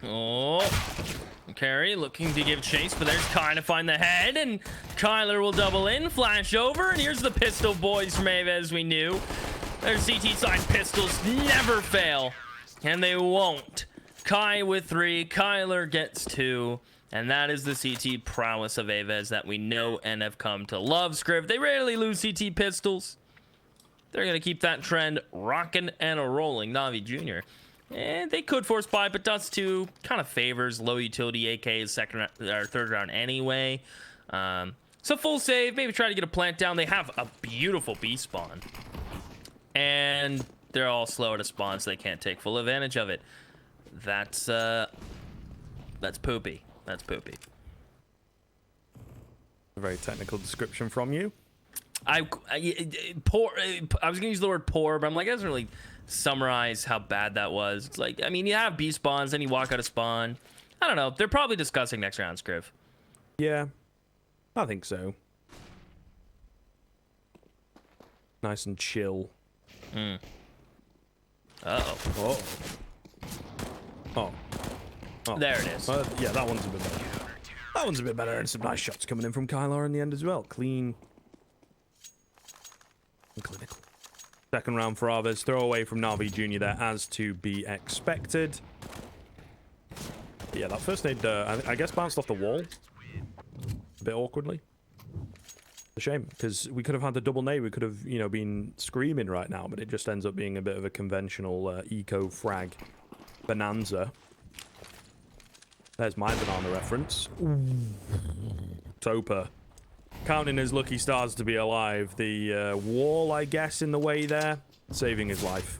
Oh, Carey looking to give chase, but there's Kai to find the head, and Kyler will double in, flash over, and here's the pistol boys from AVEZ we knew. Their CT side pistols never fail, and they won't. Kai with 3, Kyler gets 2, and that is the CT prowess of AVEZ that we know and have come to love. Scriv, they rarely lose CT pistols. They're going to keep that trend rocking and rolling. Navi Jr. And they could force buy, but Dust 2 kind of favors low utility AKs second or third round anyway. So full save, maybe try to get a plant down. They have a beautiful B spawn. And they're all slow to spawn, so they can't take full advantage of it. That's poopy. That's poopy. A very technical description from you. Poor. I was gonna use the word poor, but I'm like, it doesn't really summarize how bad that was. It's like, I mean, you have B spawns, then you walk out of spawn. I don't know. They're probably discussing next round, Scriv. Yeah, I think so. Nice and chill. Uh-oh. Oh. Oh. Oh. There it is. Yeah, that one's a bit better. That one's a bit better, and some nice shots coming in from Kylar in the end as well. Clean and clinical. Second round for AVEZ. Throw away from Na'Vi Jr. there, as to be expected. Yeah, that first nade, I guess, bounced off the wall. A bit awkwardly. A shame, because we could have had the double nade. We could have, you know, been screaming right now, but it just ends up being a bit of a conventional eco-frag bonanza. There's my banana reference. Topa. Counting his lucky stars to be alive. The wall, I guess, in the way there. Saving his life.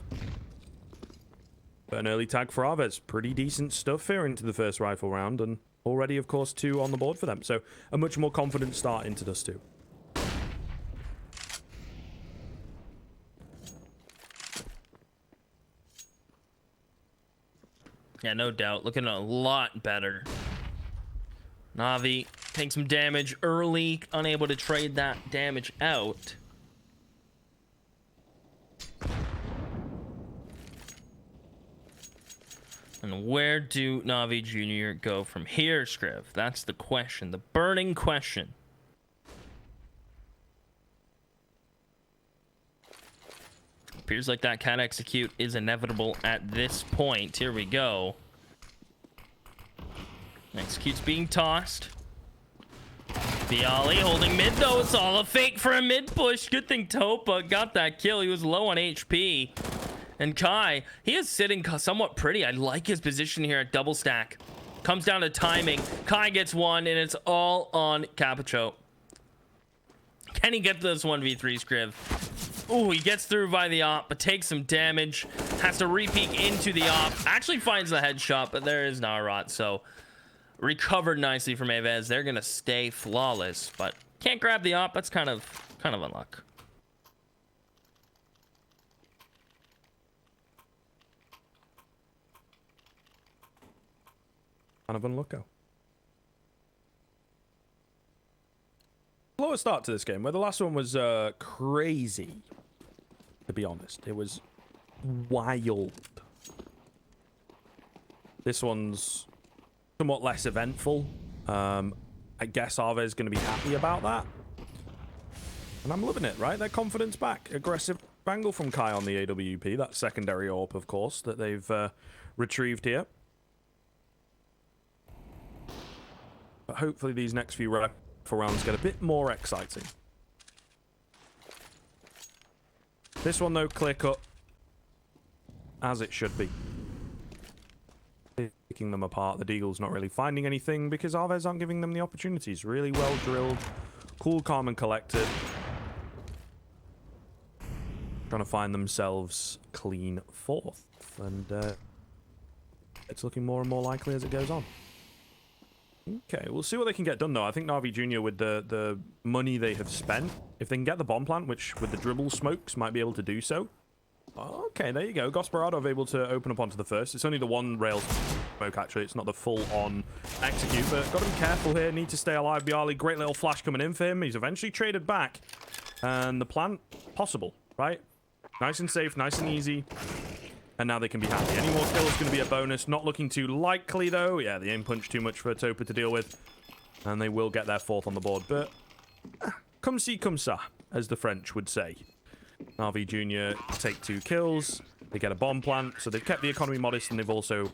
But an early tag for AVEZ. Pretty decent stuff here into the first rifle round. And already, of course, 2 on the board for them. So a much more confident start into Dust 2. Yeah, no doubt. Looking a lot better. Na'Vi take some damage early, unable to trade that damage out. And where do Na'Vi Jr. go from here, Scriv? That's the question, the burning question. Appears like that cat execute is inevitable at this point. Here we go. Execute's being tossed. Bialy holding mid, though. It's all a fake for a mid push. Good thing Topa got that kill. He was low on HP. And Kai, he is sitting somewhat pretty. I like his position here at double stack. Comes down to timing. Kai gets one, and it's all on Capucho. Can he get this 1v3, Scriv? Oh, he gets through by the op, but takes some damage. Has to re-peek into the op. Actually finds the headshot, but there is Narot. So recovered nicely from AVEZ. They're gonna stay flawless, but can't grab the op. That's kind of unluck. Kind of unlucko. Slower start to this game, where the last one was crazy. To be honest, it was wild. This one's somewhat less eventful. I guess AVEZ is going to be happy about that. And I'm loving it, right? Their confidence back. Aggressive angle from Kai on the AWP. That secondary AWP, of course, that they've retrieved here. But hopefully these next few rifle rounds get a bit more exciting. This one, though, clear cut. As it should be. Picking them apart. The Deagle's not really finding anything because AVEZ aren't giving them the opportunities. Really well drilled. Cool, calm, and collected. Trying to find themselves clean fourth. And it's looking more and more likely as it goes on. Okay, we'll see what they can get done, though. I think Na'Vi Jr., with the money they have spent, if they can get the bomb plant, which with the dribble smokes might be able to do so. Okay, there you go. Gosperadov able to open up onto the first. It's only the one rail smoke, actually. It's not the full-on execute, but got to be careful here. Need to stay alive. Bialy, great little flash coming in for him. He's eventually traded back. And the plant, possible, right? Nice and safe, nice and easy. And now they can be happy. Any more kills going to be a bonus. Not looking too likely, though. Yeah, the aim punch too much for Topa to deal with. And they will get their fourth on the board. But, comme ci, comme ça, as the French would say. Na'Vi Jr. take 2 kills. They get a bomb plant. So they've kept the economy modest, and they've also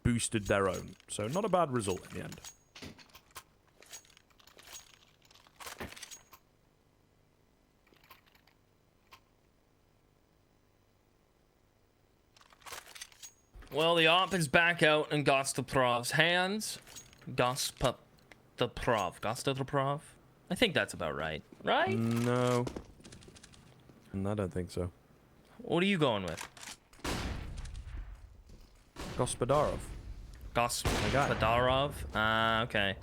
boosted their own. So not a bad result in the end. Well, the op is back out in Gostoprov's hands. Gostopov? I think that's about right. Right? No. I don't think so. What are you going with? Gospodarov. Gospodarov? Okay.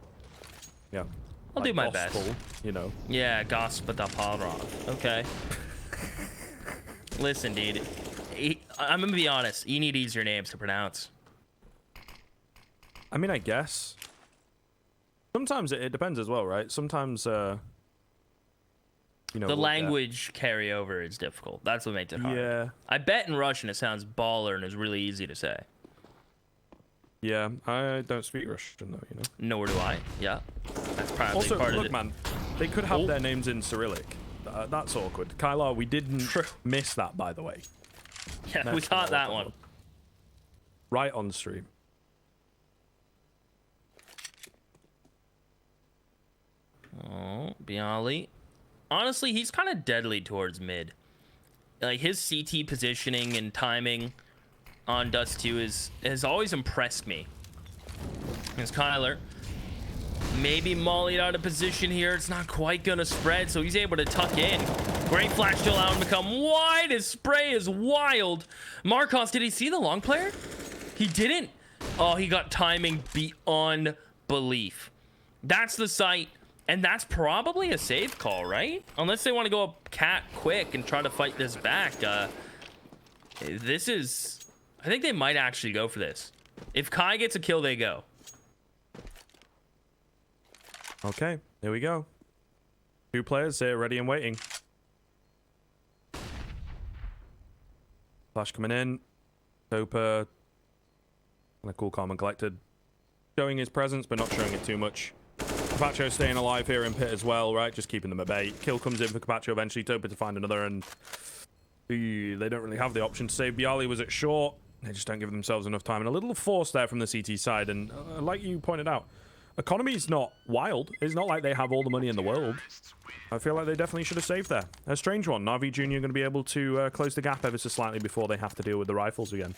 Yeah. I'll like do my best. gospel, you know. Yeah, Gospodaparov. Okay. Listen, dude. I'm gonna be honest. You need easier names to pronounce. I mean, I guess. Sometimes it depends as well, right? Sometimes, you know, The language carryover is difficult. That's what makes it hard. Yeah. I bet in Russian it sounds baller and is really easy to say. Yeah, I don't speak Russian though, you know. Nor do I. Yeah. That's probably Also, part of look, it. man, they could have their names in Cyrillic. That's awkward. Kylar, we didn't miss that, by the way. Yeah, we caught that one. Right on stream. Oh, Bialy. Honestly, he's kind of deadly towards mid. Like, his CT positioning and timing on Dust 2 has always impressed me. Here's Kyler. Maybe mollied out of position here. It's not quite going to spread, so he's able to tuck in. Great flash to allow him to come wide. His spray is wild. Marcos, did he see the long player? He didn't. Oh, he got timing beyond belief. That's the sight. And that's probably a safe call, right? Unless they want to go up cat quick and try to fight this back. This is... I think they might actually go for this. If Kai gets a kill, they go. Okay, there we go. 2 players here, ready and waiting. Flash coming in. Doper. Kind of cool, calm and collected. Showing his presence, but not showing it too much. Capacho staying alive here in pit as well, right? Just keeping them at bay. Kill comes in for Capacho eventually. Topa to find another, and they don't really have the option to save. Bialy was at short. They just don't give themselves enough time. And a little force there from the CT side. And like you pointed out, economy's not wild. It's not like they have all the money in the world. I feel like they definitely should have saved there. A strange one. Na'Vi Jr. going to be able to close the gap ever so slightly before they have to deal with the rifles again.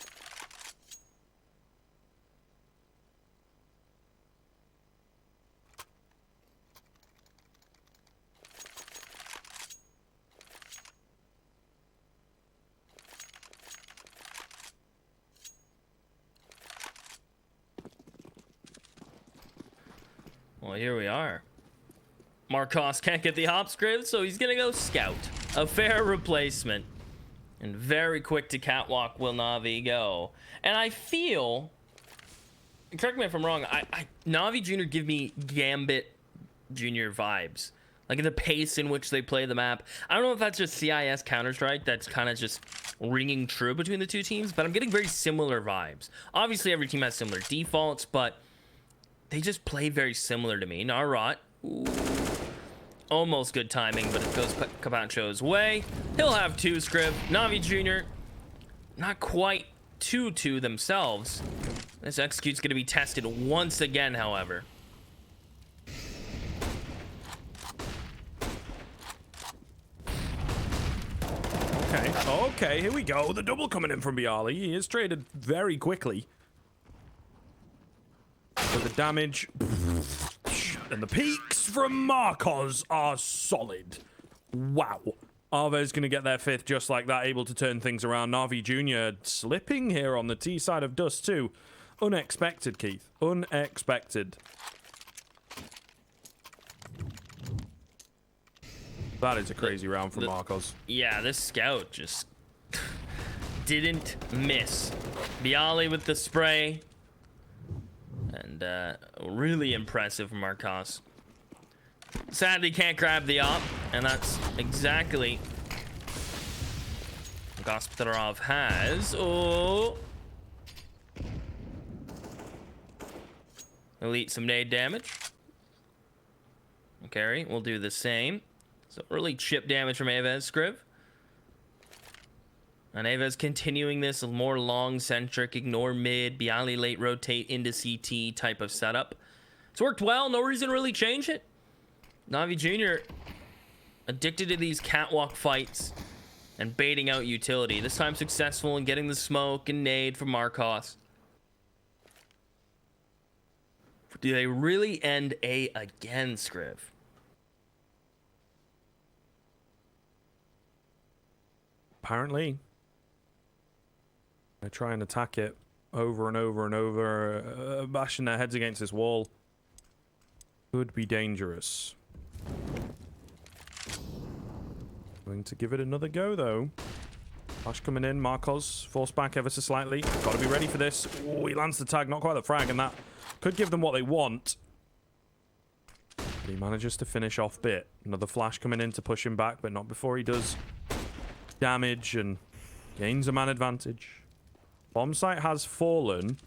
Well, here we are. Marcos can't get the hop script, so he's gonna go scout. A fair replacement. And very quick to catwalk will Na'Vi go. And I feel... Correct me if I'm wrong, Na'Vi Jr. give me Gambit Jr. vibes. Like the pace in which they play the map. I don't know if that's just CIS Counter-Strike that's kind of just ringing true between the two teams, but I'm getting very similar vibes. Obviously, every team has similar defaults, but they just play very similar to me. Narot. Ooh. Almost good timing, but it goes Capacho's way. He'll have 2 script. Na'Vi Jr. not quite 2-2 themselves. This execute's going to be tested once again, however. Okay, here we go. The double coming in from Bialy. He is traded very quickly. But the damage and the peaks from Marcos are solid. Wow. AVEZ going to get their 5th just like that, able to turn things around. Na'Vi Jr. slipping here on the T side of Dust too. Unexpected, Keith. Unexpected. That is a crazy round from Marcos. Yeah, this scout just didn't miss. Bialy with the spray. And really impressive from Marcos. Sadly, can't grab the op, and that's exactly what Gospodarov has. Oh. Elite some nade damage. Carry, we'll do the same. So early chip damage from AVEZ Scriv. And AVEZ continuing this more long-centric, ignore mid, Bialy late rotate into CT type of setup. It's worked well, no reason to really change it. Na'Vi Jr. addicted to these catwalk fights and baiting out utility. This time successful in getting the smoke and nade from Marcos. Do they really end A again, Scriv? Apparently. They try and attack it over and over and over, bashing their heads against this wall. Could be dangerous. Going to give it another go, though. Flash coming in. Marcos forced back ever so slightly. Got to be ready for this. Oh, he lands the tag. Not quite the frag, and that could give them what they want. But he manages to finish off bit. Another flash coming in to push him back, but not before he does damage and gains a man advantage. Bomb site has fallen.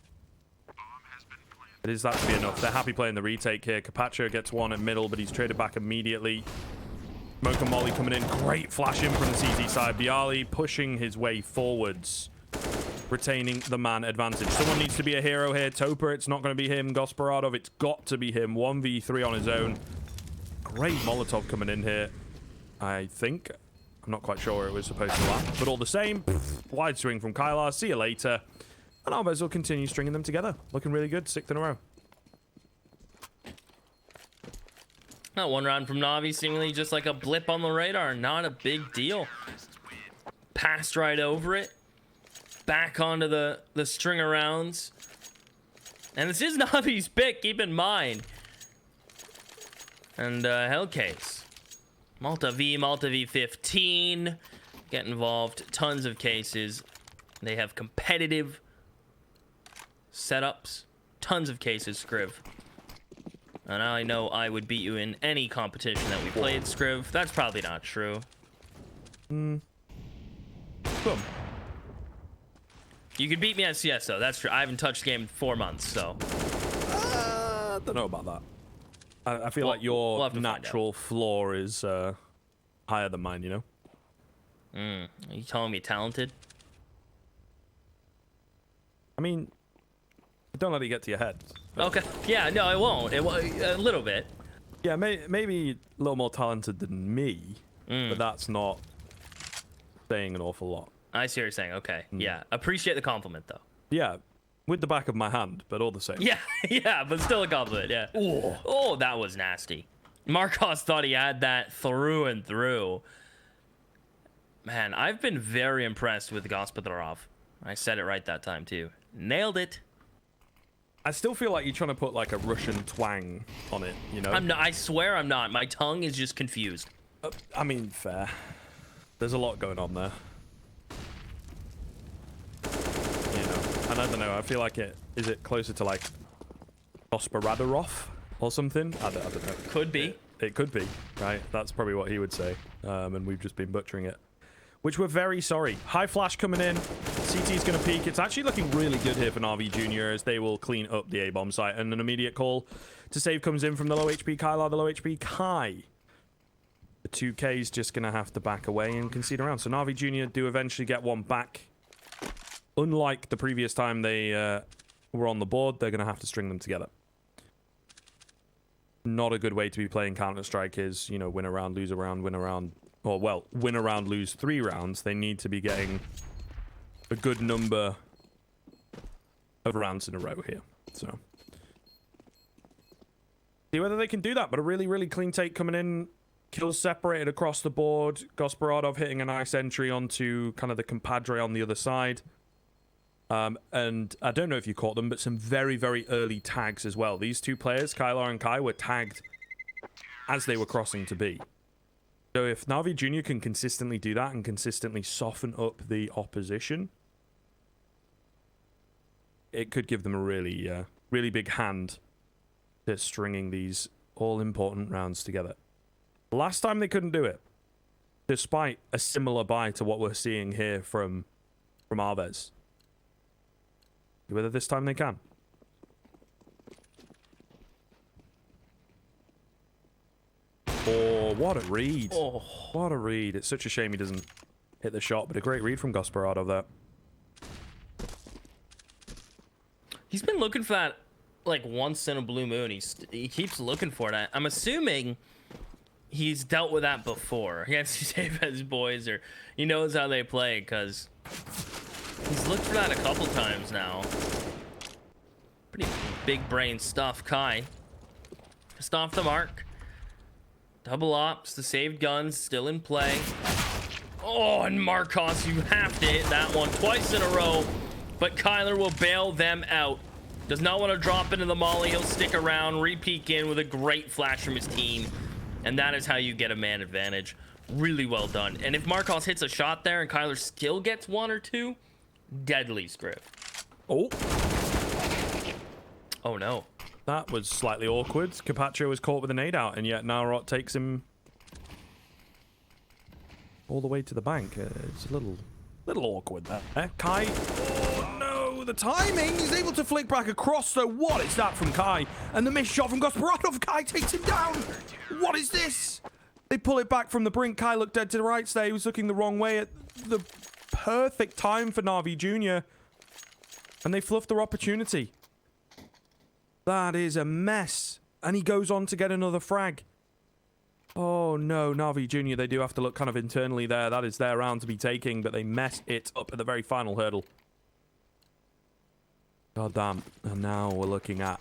But is that to be enough? They're happy playing the retake here. Carpaccio gets one at middle, but he's traded back immediately. Smoke and Molly coming in. Great flash in from the CT side. Bialy pushing his way forwards, retaining the man advantage. Someone needs to be a hero here. Topa, it's not going to be him. Gospodarsov, it's got to be him. 1v3 on his own. Great Molotov coming in here, I think. I'm not quite sure where it was supposed to land. But all the same, wide swing from Kylar. See you later. And AVEZ will continue stringing them together. Looking really good. 6th in a row. Not one round from Na'Vi, seemingly just like a blip on the radar. Not a big deal. Passed right over it. Back onto the string of rounds. And this is Na'Vi's pick, keep in mind. And Hellcase. Malta V 15. Get involved. Tons of cases. They have competitive setups. Tons of cases, Scriv. And I know I would beat you in any competition that we played, Scriv. That's probably not true. Boom. You could beat me at CS, though. That's true. I haven't touched the game in 4 months, so. Don't know about that. I feel like your natural floor is higher than mine, you know? Are you telling me talented? I mean, don't let it get to your head. Okay. Yeah, no, I won't. A little bit. Yeah, maybe a little more talented than me, but that's not saying an awful lot. I see what you're saying. Okay. Yeah. Appreciate the compliment, though. Yeah, with the back of my hand, but all the same. Yeah. Yeah, but still a compliment. Yeah. Oh, that was nasty. Marcos thought he had that through and through. Man, I've been very impressed with Gospodarsov. I said it right that time, too. Nailed it. I still feel like you're trying to put like a Russian twang on it, you know? I'm not. I swear I'm not. My tongue is just confused. I mean, fair. There's a lot going on there. You know, and I don't know. I feel like is it closer to like Gospodarsov or something? I don't know. Could be. It could be, right? That's probably what he would say. And we've just been butchering it. Which we're very sorry. High flash coming in. CT's going to peek. It's actually looking really good here for Na'Vi Jr. as they will clean up the A-bomb site. And an immediate call to save comes in from the low HP Kylar, the low HP Kai. The 2K's just going to have to back away and concede around. So Na'Vi Jr. do eventually get one back. Unlike the previous time they were on the board, they're going to have to string them together. Not a good way to be playing Counter-Strike is, you know, win a round, lose a round, win a round. Or, well, win a round, lose 3 rounds. They need to be getting a good number of rounds in a row here. So, see whether they can do that. But a really, really clean take coming in. Kills separated across the board. Gospodarsov hitting a nice entry onto kind of the compadre on the other side. And I don't know if you caught them, but some very, very early tags as well. These two players, Kylar and Kai, were tagged as they were crossing to B. So if Na'Vi Jr. can consistently do that and consistently soften up the opposition, it could give them a really, really big hand to stringing these all-important rounds together. Last time they couldn't do it, despite a similar buy to what we're seeing here from AVEZ. Whether this time they can. Oh, what a read. Oh. What a read. It's such a shame he doesn't hit the shot, but a great read from Gospodarsov there. He's been looking for that like once in a blue moon. He keeps looking for it. I'm assuming he's dealt with that before against these AVEZ boys, or he knows how they play, because he's looked for that a couple times now. Pretty big brain stuff. Kai just off the mark. Double ops, the saved guns still in play. Oh, and Marcos, you have to hit that one twice in a row, but Kyler will bail them out. Does not want to drop into the molly. He'll stick around, re-peek in with a great flash from his team. And that is how you get a man advantage. Really well done. And if Marcos hits a shot there and Kyler still gets one or two, deadly, Scriv. Oh. Oh, no. That was slightly awkward. Capaccio was caught with a nade out, and yet Naurot takes him all the way to the bank. It's a little awkward there. Kai. Oh, no. The timing. He's able to flick back across, though. What is that from Kai? And the missed shot from Gospodaranov. Kai takes him down. What is this? They pull it back from the brink. Kai looked dead to the right there. He was looking the wrong way at the perfect time for Na'Vi Jr. And they fluffed their opportunity. That is a mess. And he goes on to get another frag. Oh no, Na'Vi Jr., they do have to look kind of internally there. That is their round to be taking, but they mess it up at the very final hurdle. God damn. And now we're looking at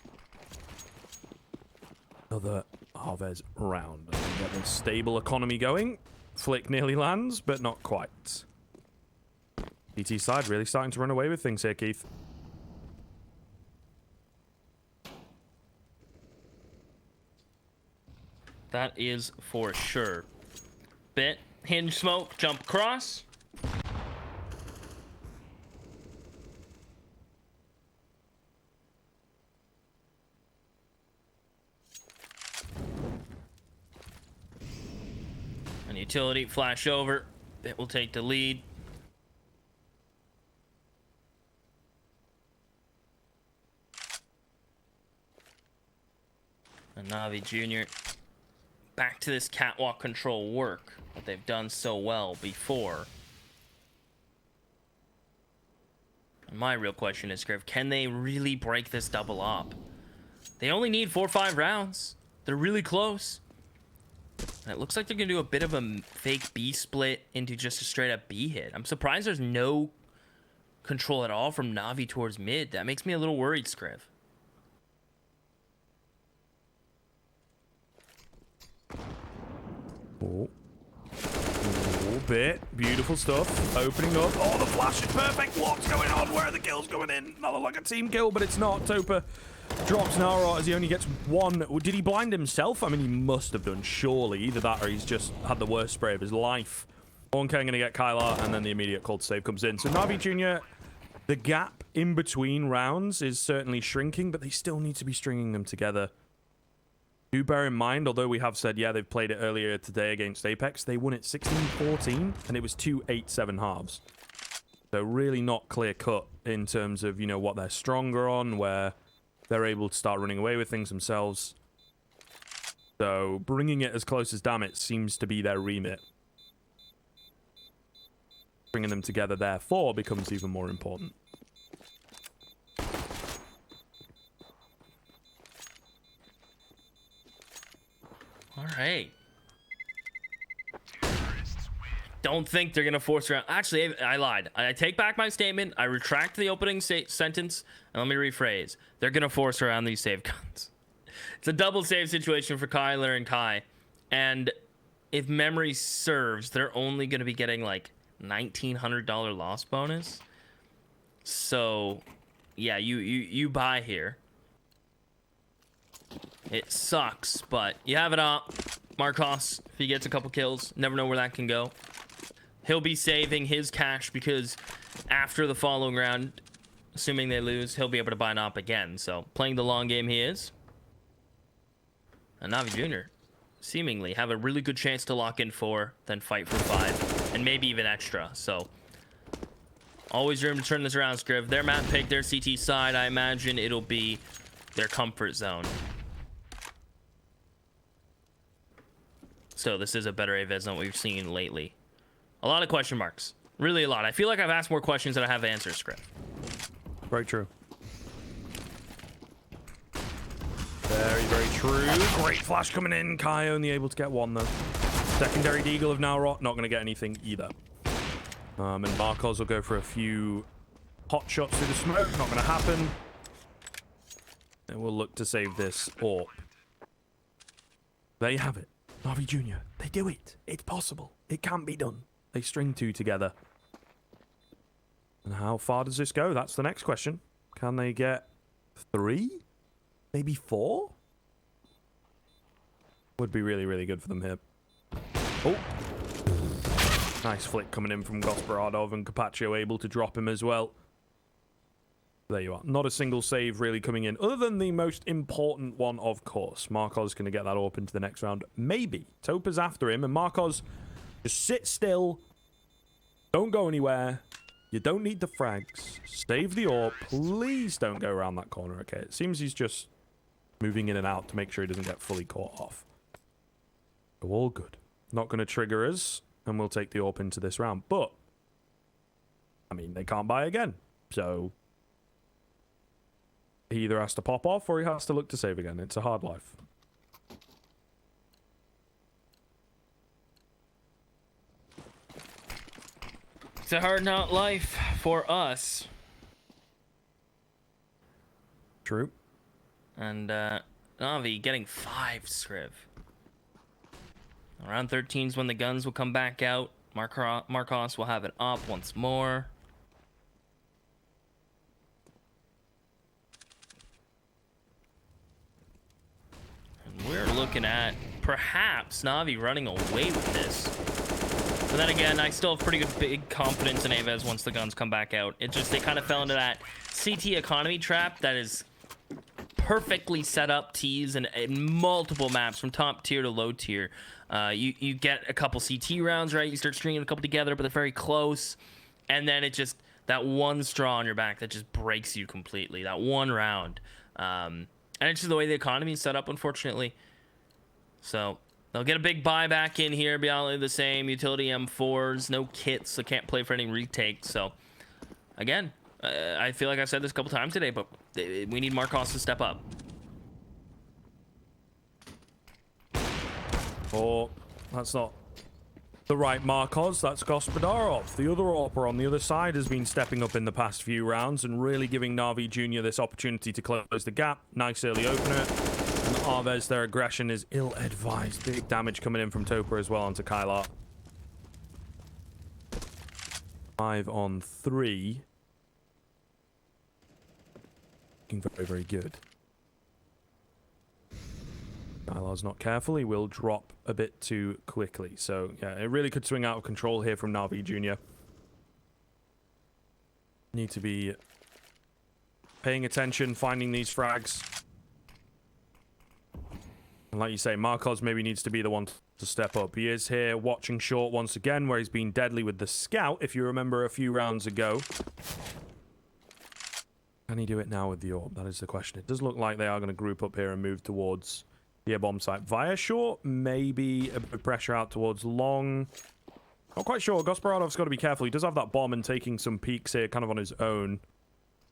another AVEZ round. And we get the stable economy going. Flick nearly lands, but not quite. BT side really starting to run away with things here, Keith. That is for sure. Bit, hinge smoke, jump across. And utility flash over. Bit will take the lead. And Na'Vi Jr. back to this catwalk control work that they've done so well before. And my real question is, Griff, can they really break this double up? They only need 4 or 5 rounds. They're really close. And it looks like they're going to do a bit of a fake B split into just a straight up B hit. I'm surprised there's no control at all from Na'Vi towards mid. That makes me a little worried, Scriv. Oh. Oh, bit. Beautiful stuff. Opening up. Oh, the flash is perfect. What's going on? Where are the kills going in? Not like a team kill, but it's not. Topa drops Naurot as he only gets one. Did he blind himself? I mean, he must have done, surely. Either that or he's just had the worst spray of his life. 1K going to get Kylar, and then the immediate call to save comes in. So Na'Vi Jr., the gap in between rounds is certainly shrinking, but they still need to be stringing them together. Do bear in mind, although we have said, yeah, they've played it earlier today against Apex, they won it 16-14, and it was 2 8-7 halves. So really not clear-cut in terms of, you know, what they're stronger on, where they're able to start running away with things themselves. So bringing it as close as damn it seems to be their remit. Bringing them together, therefore, becomes even more important. All right. Don't think they're going to force around. Actually, I lied. I take back my statement. I retract the opening sentence. And let me rephrase. They're going to force around these save guns. It's a double save situation for Kyler and Kai. And if memory serves, they're only going to be getting like $1,900 loss bonus. So, yeah, you buy here. It sucks, but you have it up. Marcos, if he gets a couple kills, never know where that can go. He'll be saving his cash because after the following round, assuming they lose, he'll be able to buy an op again. So playing the long game he is. And Na'Vi Jr. seemingly have a really good chance to lock in 4, then fight for 5, and maybe even extra. So always room to turn this around, Scriv. Their map pick, their CT side, I imagine it'll be their comfort zone. So this is a better AVEZ than what we've seen lately. A lot of question marks. Really a lot. I feel like I've asked more questions than I have answers, Script. Very true. Very, very true. Great flash coming in. Kai only able to get one, though. Secondary Deagle of Naurot, not going to get anything either. And Marcos will go for a few hot shots through the smoke. Not going to happen. And we'll look to save this AWP. There you have it. Na'Vi Jr. They do it. It's possible. It can be done. They string 2 together. And how far does this go? That's the next question. Can they get 3, maybe 4. Would be really, really good for them here. Oh. Nice flick coming in from Gospodarovich, and Carpaccio able to drop him as well. There you are. Not a single save really coming in, other than the most important one, of course. Marcos going to get that up into the next round. Maybe. Topa's after him, and Marcos, just sit still. Don't go anywhere. You don't need the frags. Save the AWP. Please don't go around that corner, okay? It seems he's just moving in and out to make sure he doesn't get fully caught off. So all good. Not going to trigger us, and we'll take the AWP into this round. But, I mean, they can't buy again. So, he either has to pop off or he has to look to save again. It's a hard life. It's a hard not life for us. True. And Navi getting 5 Scriv. Around 13 is when the guns will come back out. Marcos will have it up once more. And we're looking at perhaps Navi running away with this. But then again, I still have pretty good big confidence in AVEZ once the guns come back out. It just, they kind of fell into that CT economy trap that is perfectly set up tees and multiple maps from top tier to low tier. You get a couple CT rounds, right? You start stringing a couple together, but they're very close. And then it just, that one straw on your back that just breaks you completely. That one round. And it's just the way the economy is set up, unfortunately. So they'll get a big buyback in here, beyond the same. Utility M4s, no kits, so can't play for any retakes. So, again, I feel like I've said this a couple times today, but we need Marcos to step up. Oh, that's not the right Marcos. That's Gospodarovich. The other AWPer on the other side has been stepping up in the past few rounds and really giving Na'Vi Jr. this opportunity to close the gap. Nice early opener. And AVEZ, their aggression is ill-advised. Big damage coming in from Topa as well onto Kylar. 5 on 3. Looking very, very good. Kylar's not careful. He will drop a bit too quickly. So, yeah, it really could swing out of control here from Na'Vi Jr. Need to be paying attention, finding these frags. And like you say, Marcos maybe needs to be the one to step up. He is here watching short once again, where he's been deadly with the scout, if you remember a few rounds ago. Can he do it now with the AWP? That is the question. It does look like they are going to group up here and move towards the air bomb site. Via short, maybe a bit of pressure out towards long. Not quite sure. Gospodarovich's got to be careful. He does have that bomb and taking some peeks here kind of on his own.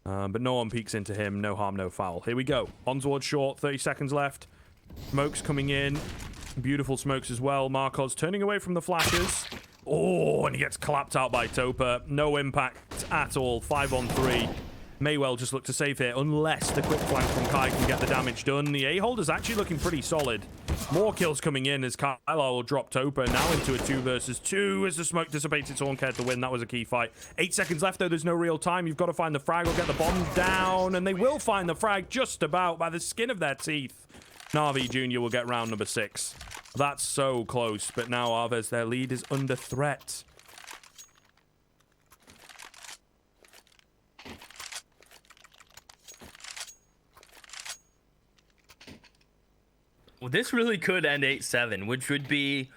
But no one peeks into him. No harm, no foul. Here we go. On towards short. 30 seconds left. Smokes coming in. Beautiful smokes as well. Marcos turning away from the flashes. Oh, and he gets clapped out by Topa. No impact at all. 5 on 3. May well just look to save here, unless the quick flank from Kai can get the damage done. The A-holder's actually looking pretty solid. More kills coming in as Kylar will drop Topa now into a 2 versus 2 as the smoke dissipates. Someone cared to win. That was a key fight. 8 seconds left, though. There's no real time. You've got to find the frag or get the bomb down, and they will find the frag just about by the skin of their teeth. Na'Vi Jr. will get round number 6. That's so close, but now AVEZ, their lead is under threat. Well, this really could end 8-7, which would be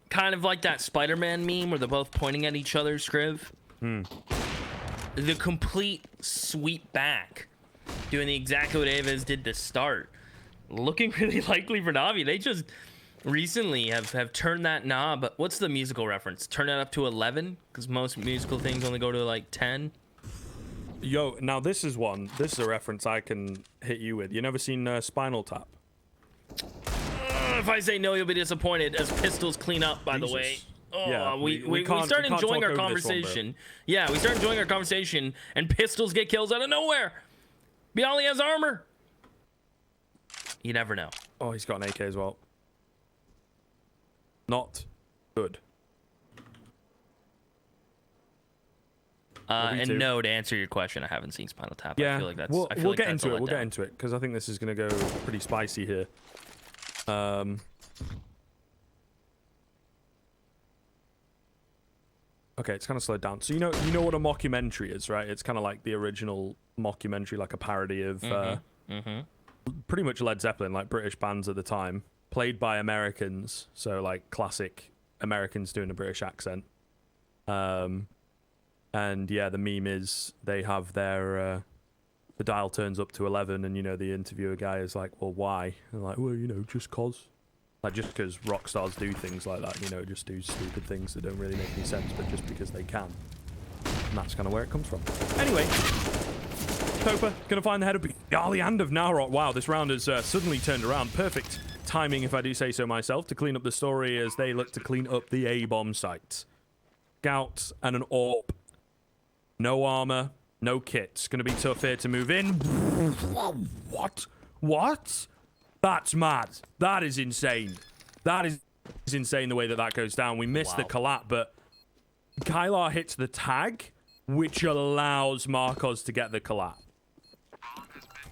kind of like that Spider-Man meme where they're both pointing at each other, Scriv. The complete sweep back, doing exactly what AVEZ did to start. Looking really likely for Na'Vi. They just recently have turned that knob. What's the musical reference? Turn it up to 11? Because most musical things only go to like 10. Yo, now this is a reference I can hit you with. You never seen Spinal Tap? If I say no, you'll be disappointed as pistols clean up, by Jesus. the way. Oh, Yeah, we start enjoying our conversation. Yeah, we start enjoying our conversation, and pistols get kills out of nowhere. Bialy has armor. You never know. Oh, he's got an AK as well. Not good. And no, to answer your question, I haven't seen Spinal Tap. Yeah, I feel like that's. we'll like get that's into it. a We'll get letdown. into it because I think this is going to go pretty spicy here. Okay, it's kind of slowed down. So you know what a mockumentary is, right? It's kind of like the original mockumentary, like a parody of pretty much Led Zeppelin, like British bands at the time, played by Americans. So like classic Americans doing a British accent. And yeah, the meme is they have their the dial turns up to 11, and the interviewer guy is like, "Well, why?" And like, "Well, just cause." Like, just because rock stars do things like that, just do stupid things that don't really make any sense, but just because they can. And that's kind of where it comes from. Anyway, Topa gonna find the head of Gali and of Narok. Wow, this round has suddenly turned around. Perfect timing, if I do say so myself, to clean up the story as they look to clean up the A-bomb site. Scout and an AWP. No armor, no kits. Gonna be tough here to move in. What? What? That's mad. That is insane. That is insane the way that goes down. We missed the collapse, but Kylar hits the tag, which allows Marcos to get the collapse.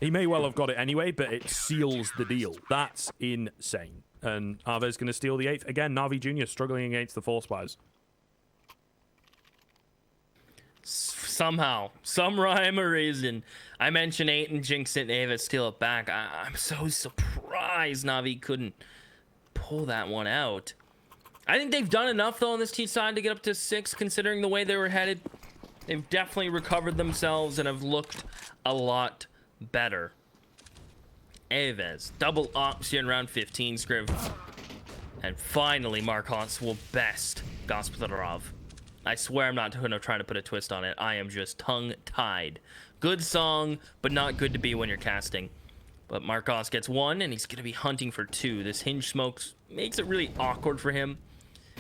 He may well have got it anyway, but it seals the deal. That's insane. And AVEZ going to steal the 8th. Again, Na'Vi Jr. struggling against the Force Spies. Somehow, some rhyme or reason, I mentioned 8 and Jinx and AVEZ steal it back. I'm so surprised Na'Vi couldn't pull that one out. I think they've done enough, though, on this T side to get up to 6, considering the way they were headed. They've definitely recovered themselves and have looked a lot better. AVEZ, double ops here in round 15, Scriv. And finally, Marcos will best Gospodarov. I swear I'm not going to try to put a twist on it. I am just tongue-tied. Good song, but not good to be when you're casting. But Marcos gets 1, and he's going to be hunting for 2. This hinge smoke makes it really awkward for him.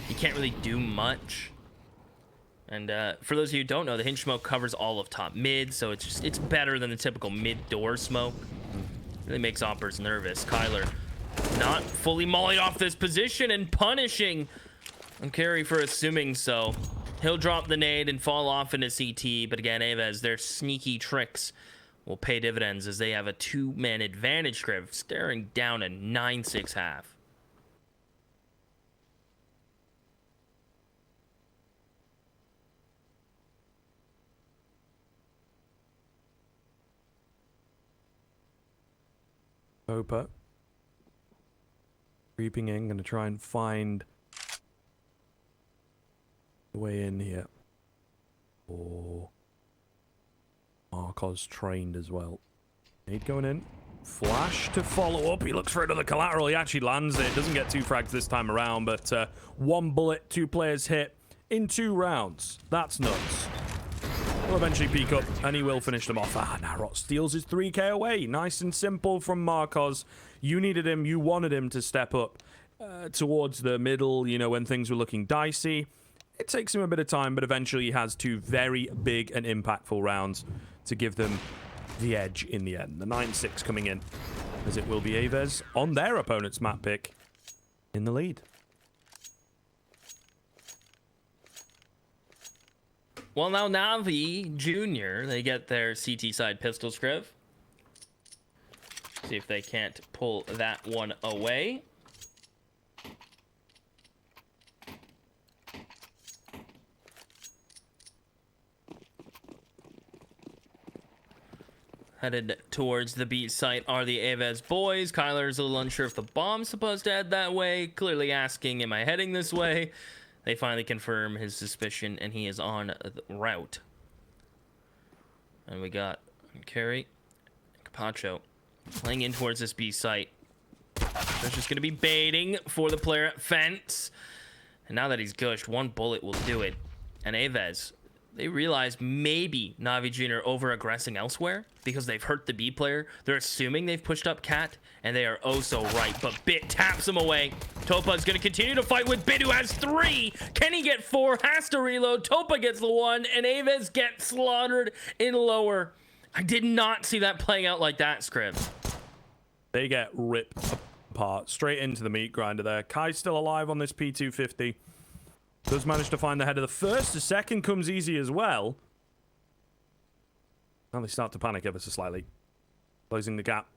He can't really do much. And for those of you who don't know, the hinge smoke covers all of top mid, so it's better than the typical mid-door smoke. Really makes oppers nervous. Kyler not fully mollied off this position and punishing Carry for assuming so. He'll drop the nade and fall off into CT, but again, AVEZ, their sneaky tricks will pay dividends as they have a 2-man advantage, Scriv, staring down a 9-6 half. Topa creeping in, gonna try and find the way in here. Oh, Marcos trained as well. Nade going in. Flash to follow up. He looks for another collateral. He actually lands it. Doesn't get 2 frags this time around, but 1 bullet, 2 players hit in 2 rounds. That's nuts. He'll eventually peek up, and he will finish them off. Narok steals his 3k away. Nice and simple from Marcos. You needed him. You wanted him to step up towards the middle, when things were looking dicey. It takes him a bit of time, but eventually he has 2 very big and impactful rounds to give them the edge in the end. The 9-6 coming in, as it will be AVEZ on their opponent's map pick in the lead. Well, now Na'Vi Jr., they get their CT side pistol, Scriv. See if they can't pull that one away. Headed towards the B site are the AVEZ boys. Kyler's a little unsure if the bomb's supposed to head that way. Clearly asking, am I heading this way? They finally confirm his suspicion, and he is on the route. And we got Carey, Capacho playing in towards this B site. There's just going to be baiting for the player at fence. And now that he's gushed, 1 bullet will do it. And AVEZ, they realize maybe Na'Vi Jr. over-aggressing elsewhere because they've hurt the B player. They're assuming they've pushed up Cat, and they are oh so right. But Bit taps him away. Topa's going to continue to fight with Bit, who has 3. Can he get 4? Has to reload. Topa gets the 1, and AVEZ gets slaughtered in lower. I did not see that playing out like that, Scribs. They get ripped apart. Straight into the meat grinder there. Kai's still alive on this P250. Does manage to find the head of the first. The second comes easy as well. Now they start to panic ever so slightly. Closing the gap.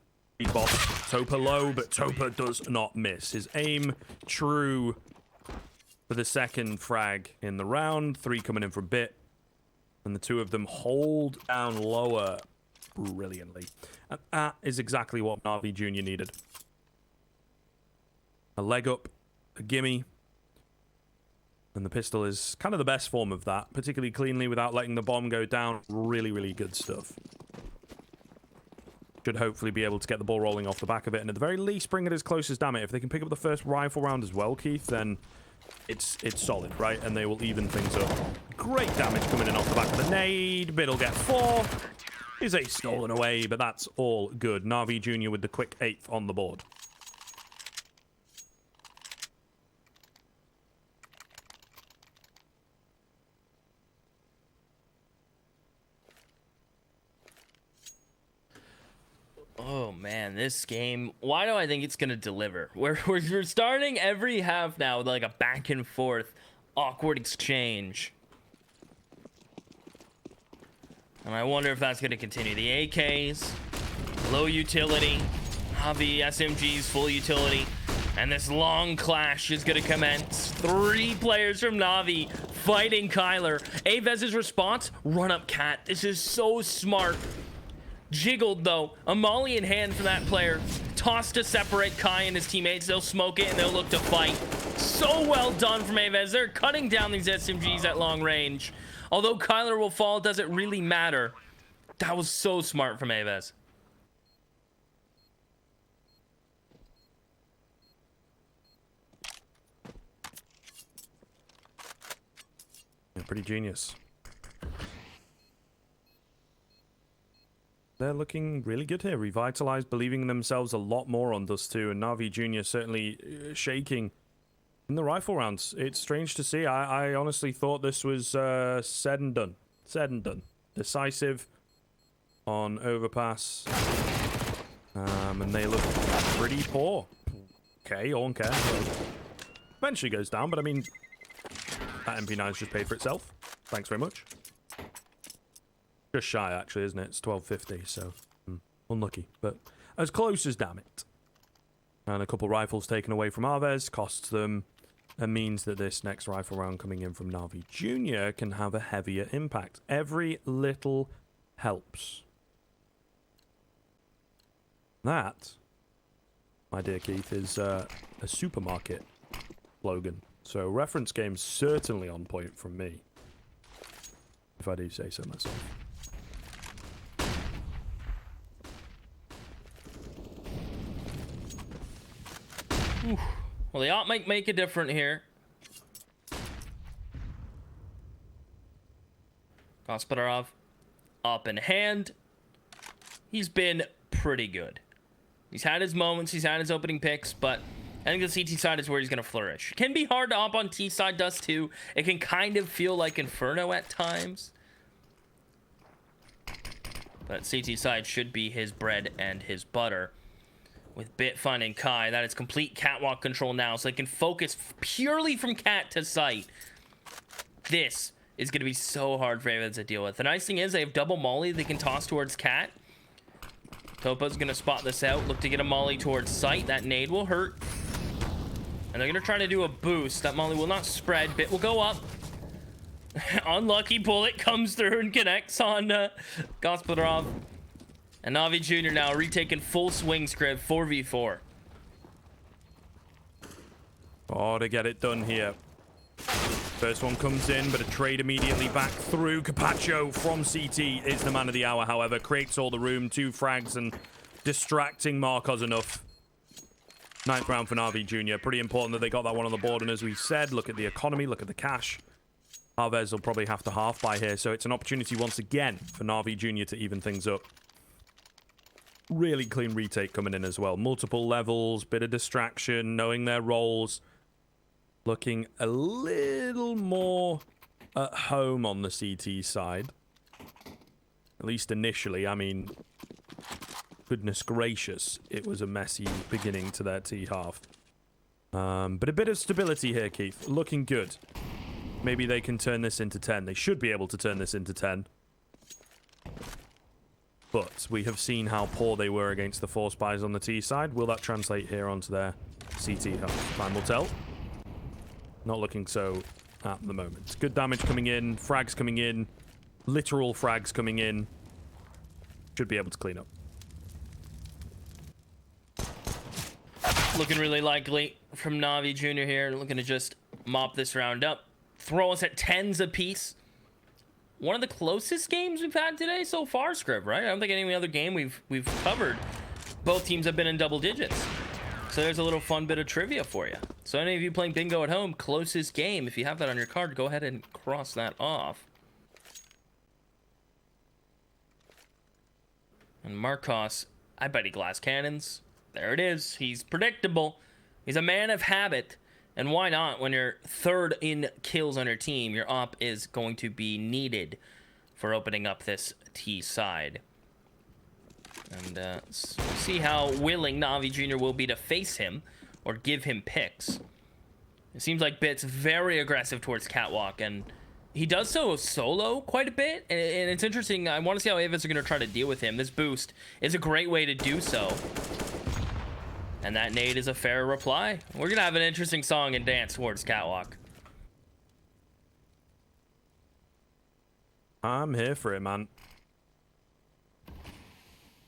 Boss. Topa low, but Topa does not miss. His aim true for the second frag in the round. 3 coming in from Bit. And the 2 of them hold down lower brilliantly. And that is exactly what Navi Jr. needed. A leg up, a gimme. And the pistol is kind of the best form of that. Particularly cleanly without letting the bomb go down. Really, really good stuff. Should hopefully be able to get the ball rolling off the back of it. And at the very least, bring it as close as damn it. If they can pick up the first rifle round as well, Keith, then it's solid, right? And they will even things up. Great damage coming in off the back of the nade. Bit'll get 4. Is a stolen away, but that's all good. Navi Jr. with the quick 8th on the board. Oh man, this game, why do I think it's gonna deliver? We're starting every half now with like a back and forth awkward exchange, and I wonder if that's gonna continue. The AKs low utility, Navi SMGs full utility, and this long clash is gonna commence. 3 players from Navi fighting Kyler. AVEZ's response, run up cat. This is so smart. Jiggled though, a molly in hand from that player, tossed to separate Kai and his teammates. They'll smoke it and they'll look to fight. So well done from AVEZ. They're cutting down these SMGs at long range. Although Kyler will fall, does it really matter? That was so smart from AVEZ. Yeah, pretty genius. They're looking really good here. Revitalized, believing in themselves a lot more on Dust 2. And Navi Jr. certainly shaking in the rifle rounds. It's strange to see. I honestly thought this was said and done. Said and done. Decisive on overpass. And they look pretty poor. Okay, on care. Eventually goes down, but I mean, that MP9's just paid for itself. Thanks very much. Just shy, actually, isn't it? It's 1250, so unlucky, but as close as damn it. And a couple rifles taken away from AVEZ costs them and means that this next rifle round coming in from Navi Jr. can have a heavier impact. Every little helps. That, my dear Keith, is a supermarket slogan. So reference game's certainly on point from me, if I do say so myself. Oof. Well, the op might make a difference here. Gospodarov up in hand. He's been pretty good. He's had his moments, he's had his opening picks, but I think the CT side is where he's going to flourish. It can be hard to op on T side Dust 2. It can kind of feel like Inferno at times. But CT side should be his bread and his butter. With Bit finding Kai, that is complete catwalk control now, so they can focus purely from cat to sight. This is going to be so hard for AVEZ to deal with. The nice thing is they have double molly they can toss towards cat. Topa's going to spot this out, look to get a molly towards sight. That nade will hurt. And they're going to try to do a boost. That molly will not spread. Bit will go up. Unlucky bullet comes through and connects on Gospodarov. And Navi Jr. now retaking full swing script 4v4. Oh, to get it done here. First one comes in, but a trade immediately back through. Capacho from CT is the man of the hour, however. Creates all the room. 2 frags and distracting Marcos enough. 9th round for Navi Jr. Pretty important that they got that one on the board. And as we said, look at the economy, look at the cash. AVEZ will probably have to half buy here. So it's an opportunity once again for Navi Jr. to even things up. Really clean retake coming in as well. Multiple levels, bit of distraction, knowing their roles. Looking a little more at home on the CT side. At least initially. I mean, goodness gracious, it was a messy beginning to their T half. But a bit of stability here, Keith. Looking good. Maybe they can turn this into 10. They should be able to turn this into 10. But we have seen how poor they were against the force buys on the T side. Will that translate here onto their CT health? Time will tell. Not looking so at the moment. Good damage coming in. Frags coming in. Literal frags coming in. Should be able to clean up. Looking really likely from Navi Jr. here. Looking to just mop this round up. Throw us at 10s apiece. One of the closest games we've had today so far, Scrib, right? I don't think any other game we've covered. Both teams have been in double digits. So there's a little fun bit of trivia for you. So any of you playing bingo at home, closest game, if you have that on your card, go ahead and cross that off. And Marcos, I bet he glass cannons. There it is. He's predictable. He's a man of habit. And why not? When you're third in kills on your team, your op is going to be needed for opening up this T side. And we'll see how willing Navi Jr. will be to face him or give him picks. It seems like Bit's very aggressive towards Catwalk, and he does so solo quite a bit. And it's interesting. I want to see how AVEZ are going to try to deal with him. This boost is a great way to do so. And that nade is a fair reply. We're going to have an interesting song and dance towards Catwalk. I'm here for it, man.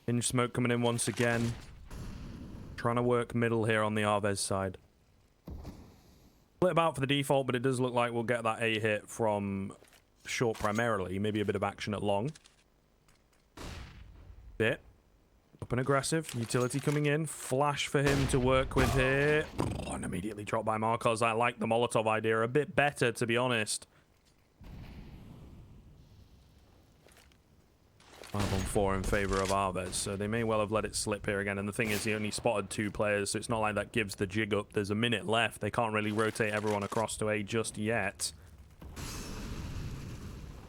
Hinge smoke coming in once again. Trying to work middle here on the AVEZ side. Split about for the default, but it does look like we'll get that A hit from short primarily. Maybe a bit of action at long. Bit. Up and aggressive. Utility coming in. Flash for him to work with here. Oh, and immediately dropped by Marcos. I like the Molotov idea a bit better, to be honest. 5-on-4 in favor of AVEZ, so they may well have let it slip here again. And the thing is, he only spotted 2 players, so it's not like that gives the jig up. There's a minute left. They can't really rotate everyone across to A just yet.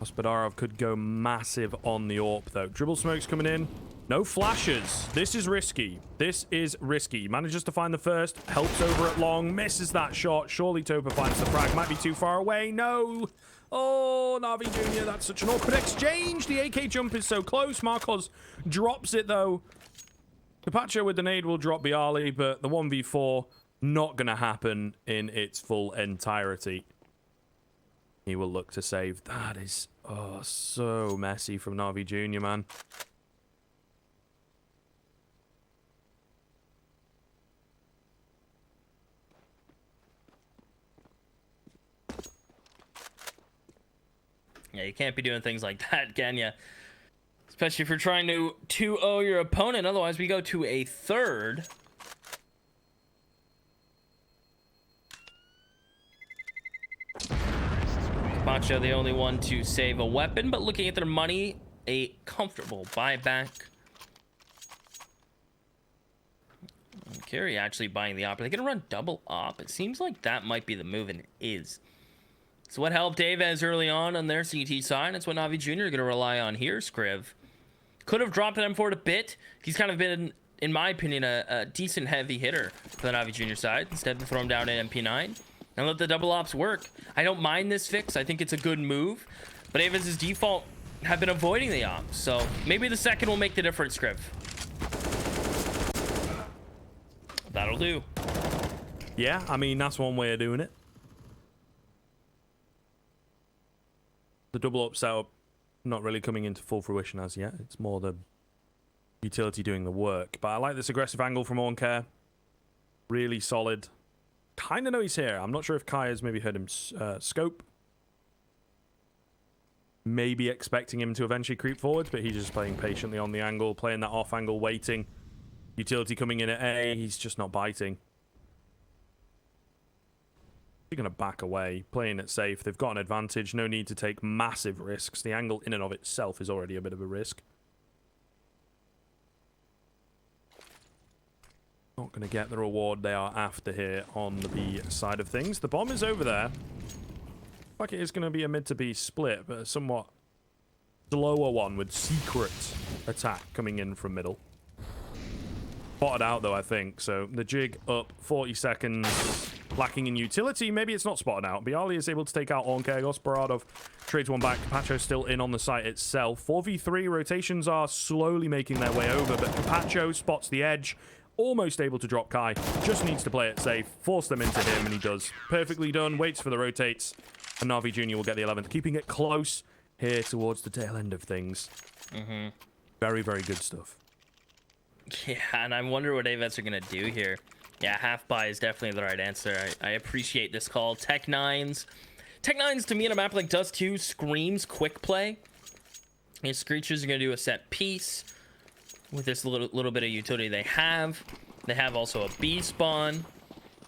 Hospodarov could go massive on the AWP, though. Dribble smoke's coming in. No flashes. This is risky. This is risky. Manages to find the first. Helps over at long. Misses that shot. Surely Topa finds the frag. Might be too far away. No. Oh, Navi Jr., that's such an awkward exchange. The AK jump is so close. Marcos drops it, though. Capacho with the nade will drop Bialy, but the 1v4 not going to happen in its full entirety. He will look to save. That is, oh, so messy from Navi Jr., man. Yeah, you can't be doing things like that, can you? Especially if you're trying to 2-0 your opponent. Otherwise, we go to a third. Pacho, the only one to save a weapon, but looking at their money, a comfortable buyback. Carey actually buying the op. Are they going to run double op? It seems like that might be the move, and it is. So what helped AVEZ early on their CT side. That's what Navi Jr. are going to rely on here, Scriv. Could have dropped an M4 a bit. He's kind of been, in my opinion, a decent heavy hitter for the Navi Jr. side. Instead of throw him down in MP9 and let the double ops work. I don't mind this fix. I think it's a good move. But AVEZ's default have been avoiding the ops. So maybe the second will make the difference, Scriv. That'll do. Yeah, I mean, that's one way of doing it. The double up setup not really coming into full fruition as yet. It's more the utility doing the work. But I like this aggressive angle from Orncare. Really solid. Kind of know he's here. I'm not sure if Kai has maybe heard him scope. Maybe expecting him to eventually creep forwards, but he's just playing patiently on the angle, playing that off angle, waiting. Utility coming in at A. He's just not biting. They're going to back away, playing it safe. They've got an advantage. No need to take massive risks. The angle in and of itself is already a bit of a risk. Not going to get the reward they are after here on the B side of things. The bomb is over there. Like it is going to be a mid to B split, but a somewhat slower one with secret attack coming in from middle. Spotted out though, I think. So the jig up 40 seconds. lacking in utility. Maybe it's not spotted out. Bialy is able to take out Onkar. Gospodaradov trades one back. Capacho still in on the site itself. 4v3 rotations are slowly making their way over, but Capacho spots the edge. Almost able to drop Kai. Just needs to play it safe. Force them into him, and he does. Perfectly done. Waits for the rotates. And Na'Vi Jr. will get the 11th. Keeping it close here towards the tail end of things. Very, very good stuff. Yeah, and I wonder what AVEZ are going to do here. Yeah, half buy is definitely the right answer. I appreciate this call. Tech 9s. Tech 9s to me in a map like Dust 2 screams quick play. His Screechers are going to do a set piece with this little bit of utility they have. They have also a B spawn.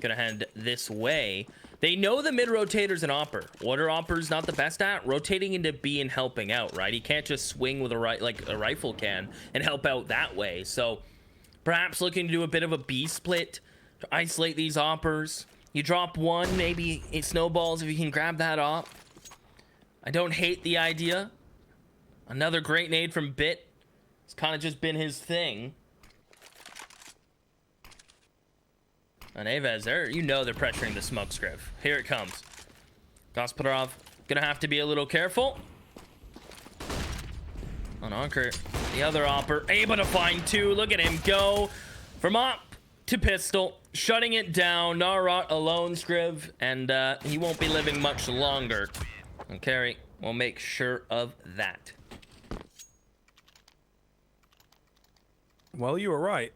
Going to head this way. They know the mid rotator's an opper. What are oppers not the best at? Rotating into B and helping out, right? He can't just swing with like a rifle can and help out that way. So perhaps looking to do a bit of a B split to isolate these oppers. You drop one, maybe it snowballs if you can grab that op. I don't hate the idea. Another great nade from Bit. It's kind of just been his thing. And AVEZ, they're pressuring the smoke scriv. Here it comes. Gospodarov gonna have to be a little careful. On Anchor, the other opper, able to find two. Look at him go from op to pistol, shutting it down. Narot alone, Scriv, and he won't be living much longer. And Carry will make sure of that. Well, you were right.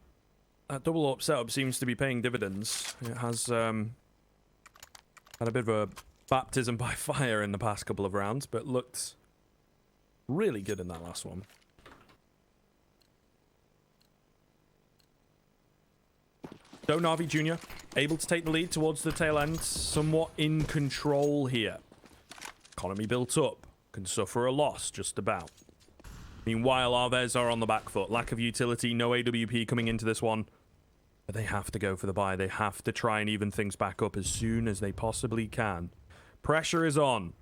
That double up setup seems to be paying dividends. It has had a bit of a baptism by fire in the past couple of rounds, but looked really good in that last one. So Na'Vi Jr. able to take the lead towards the tail end, somewhat in control here. Economy built up, can suffer a loss just about. Meanwhile, AVEZ are on the back foot. Lack of utility, no AWP coming into this one. But they have to go for the buy. They have to try and even things back up as soon as they possibly can. Pressure is on.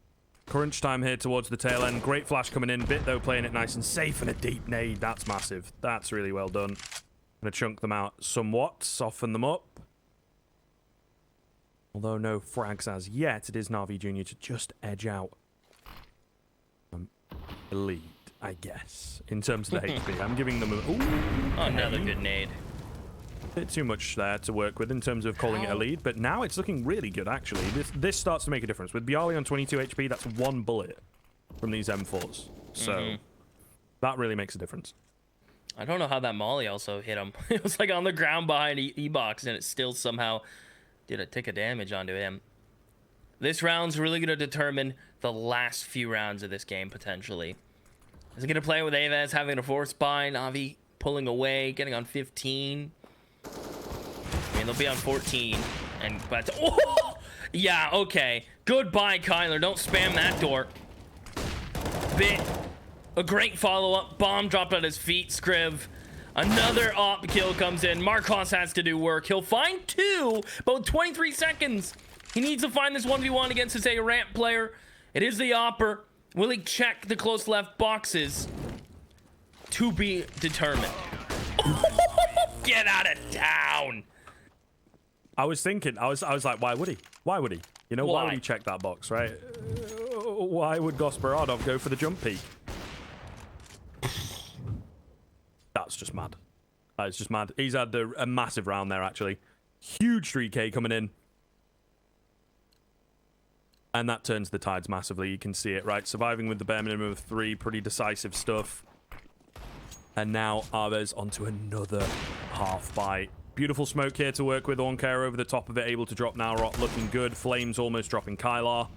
Crunch time here towards the tail end. Great flash coming in. Bit, though, playing it nice and safe, and a deep nade. That's massive. That's really well done. Gonna chunk them out somewhat. Soften them up. Although no frags as yet, it is Na'Vi Jr. to just edge out the lead, I guess, in terms of the HP. I'm giving them a... Ooh, another good nade. Bit too much there to work with in terms of calling it a lead, but now it's looking really good, actually. This starts to make a difference. With Bialy on 22 HP, that's one bullet from these M4s. So that really makes a difference. I don't know how that molly also hit him. It was like on the ground behind E-Box, and it still somehow did a tick of damage onto him. This round's really going to determine the last few rounds of this game, potentially. Is it going to play with AVEZ having a force buy, Na'Vi pulling away, getting on 15? I mean, they'll be on 14. But oh! Yeah, okay. Goodbye, Kyler. Don't spam that door. Bit. A great follow-up. Bomb dropped on his feet, Scriv. Another op kill comes in. Marcos has to do work. He'll find two, about 23 seconds. He needs to find this 1v1 against his A ramp player. It is the opper. Will he check the close left boxes? To be determined. Get out of town. I was thinking, I was like, why would he? Why would he? You know, why would he check that box, right? Why would Gospodaradov go for the jump peek? That's just mad. That is just mad. He's had a massive round there, actually. Huge 3K coming in. And that turns the tides massively. You can see it, right? Surviving with the bare minimum of 3. Pretty decisive stuff. And now AVEZ onto another half bite. Beautiful smoke here to work with. Onkar over the top of it. Able to drop Naurot. Looking good. Flames almost dropping Kylar.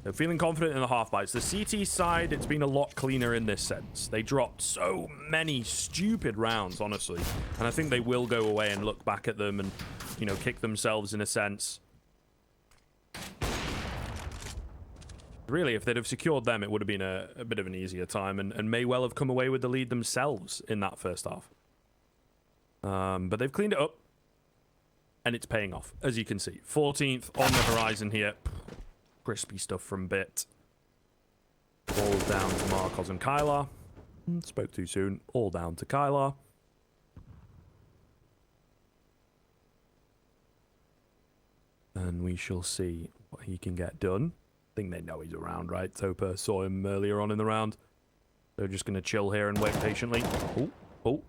So feeling confident in the half bites. The CT side, it's been a lot cleaner in this sense. They dropped so many stupid rounds, honestly. And I think they will go away and look back at them and, you know, kick themselves in a sense. Really, if they'd have secured them, it would have been a bit of an easier time and may well have come away with the lead themselves in that first half. But they've cleaned it up. And it's paying off, as you can see. 14th on the horizon here. Crispy stuff from Bit. All down to Marcos and Kylar. Spoke too soon. All down to Kylar. And we shall see what he can get done. I think they know he's around, right? Topa saw him earlier on in the round. They're just going to chill here and wait patiently. Oh.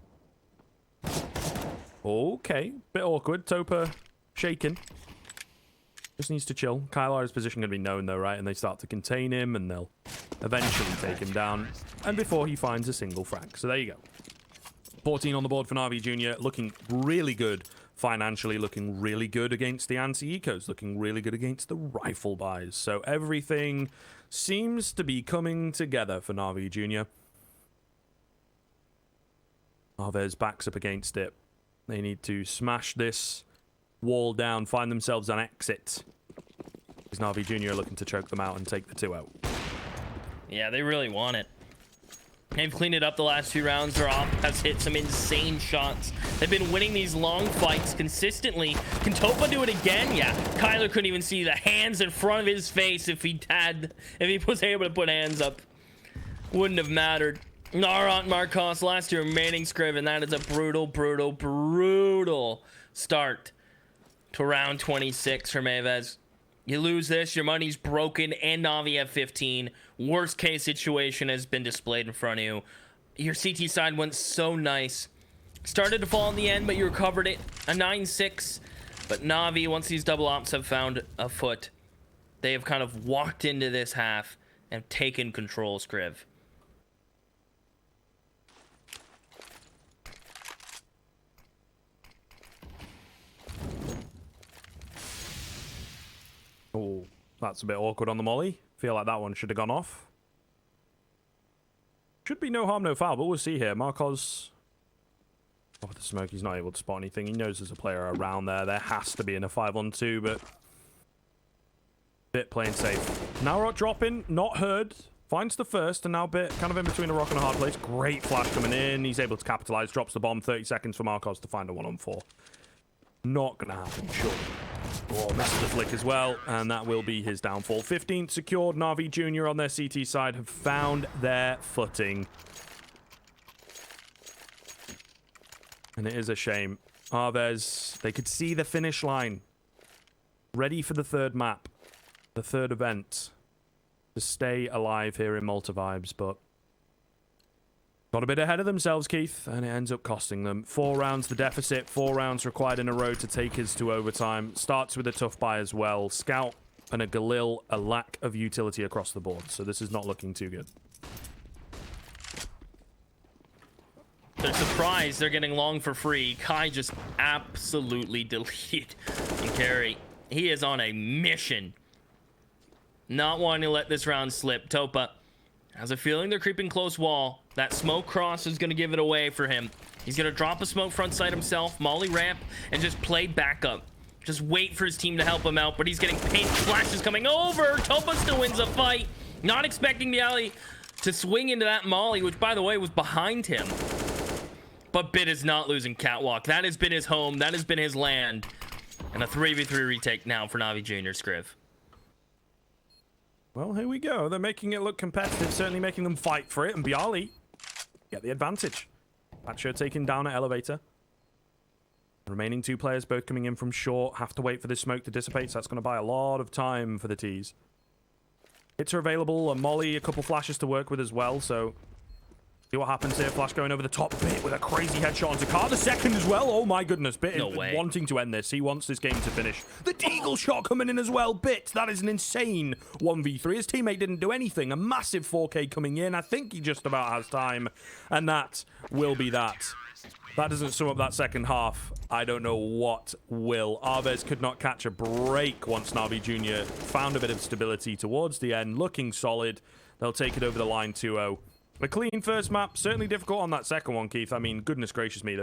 Okay. Bit awkward. Topa shaking. Just needs to chill. Kylar's position going to be known, though, right? And they start to contain him, and they'll eventually take him down. And before he finds a single frag. So there you go. 14 on the board for Na'Vi Jr. Looking really good. Financially looking really good against the anti-ecos. Looking really good against the rifle buys. So everything seems to be coming together for Na'Vi Jr. AVEZ backs up against it. They need to smash this wall down, find themselves an exit. Because Na'Vi Jr. are looking to choke them out and take the 2 out. Yeah, they really want it. They've cleaned it up the last 2 rounds. Their op has hit some insane shots. They've been winning these long fights consistently. Can Topa do it again? Yeah. Kyler couldn't even see the hands in front of his face if he was able to put hands up. Wouldn't have mattered. Narot Marcos, last year remaining Scriv, and that is a brutal start to round 26 from AVEZ. You lose this, your money's broken, and Na'Vi have 15. Worst case situation has been displayed in front of you. Your CT side went so nice. Started to fall in the end, but you recovered it. A 9-6. But Na'Vi, once these double ops have found a foot, they have kind of walked into this half and taken control, Scriv. Oh, that's a bit awkward on the molly. Feel like that one should have gone off. Should be no harm, no foul, but we'll see here. Marcos, off the smoke, he's not able to spot anything. He knows there's a player around there. There has to be in a 5-on-2, but Bit playing safe. Narot dropping, not heard. Finds the first, and now Bit kind of in between a rock and a hard place. Great flash coming in. He's able to capitalize. Drops the bomb. 30 seconds for Marcos to find a 1-on-4. Not going to happen, sure. Oh, misses the flick as well, and that will be his downfall. 15th secured. Na'Vi Jr. on their CT side have found their footing. And it is a shame. AVEZ, they could see the finish line. Ready for the third map. The third event. To stay alive here in Malta vibes, but got a bit ahead of themselves, Keith, and it ends up costing them. 4 rounds the deficit, 4 rounds required in a row to take us to overtime. Starts with a tough buy as well. Scout and a Galil, a lack of utility across the board, so this is not looking too good. They're surprised they're getting long for free. Kai just absolutely deleted and carry. He is on a mission. Not wanting to let this round slip. Topa has a feeling they're creeping close wall. That smoke cross is going to give it away for him. He's going to drop a smoke front side himself, molly ramp, and just play backup. Just wait for his team to help him out, but he's getting pink flashes coming over. Topa still wins the fight. Not expecting the alley to swing into that molly, which, by the way, was behind him. But Bit is not losing Catwalk. That has been his home. That has been his land. And a 3v3 retake now for Na'Vi Jr. Scriv. Well, here we go. They're making it look competitive, certainly making them fight for it, and Bialy get the advantage. Pacho taken down at elevator. Remaining 2 players both coming in from short. Have to wait for this smoke to dissipate, so that's going to buy a lot of time for the T's. Hits are available, a molly, a couple flashes to work with as well, so see what happens here. Flash going over the top. Bit with a crazy headshot onto Car. The second as well. Oh my goodness. Bit No is way. wanting to end this. He wants this game to finish. The Deagle shot coming in as well. Bit. That is an insane 1v3. His teammate didn't do anything. A massive 4K coming in. I think he just about has time. And that will be that. That doesn't sum up that second half. I don't know what will. AVEZ could not catch a break once Na'Vi Jr. found a bit of stability towards the end. Looking solid. They'll take it over the line 2-0. A clean first map. Certainly difficult on that second one, Keith. I mean, goodness gracious me.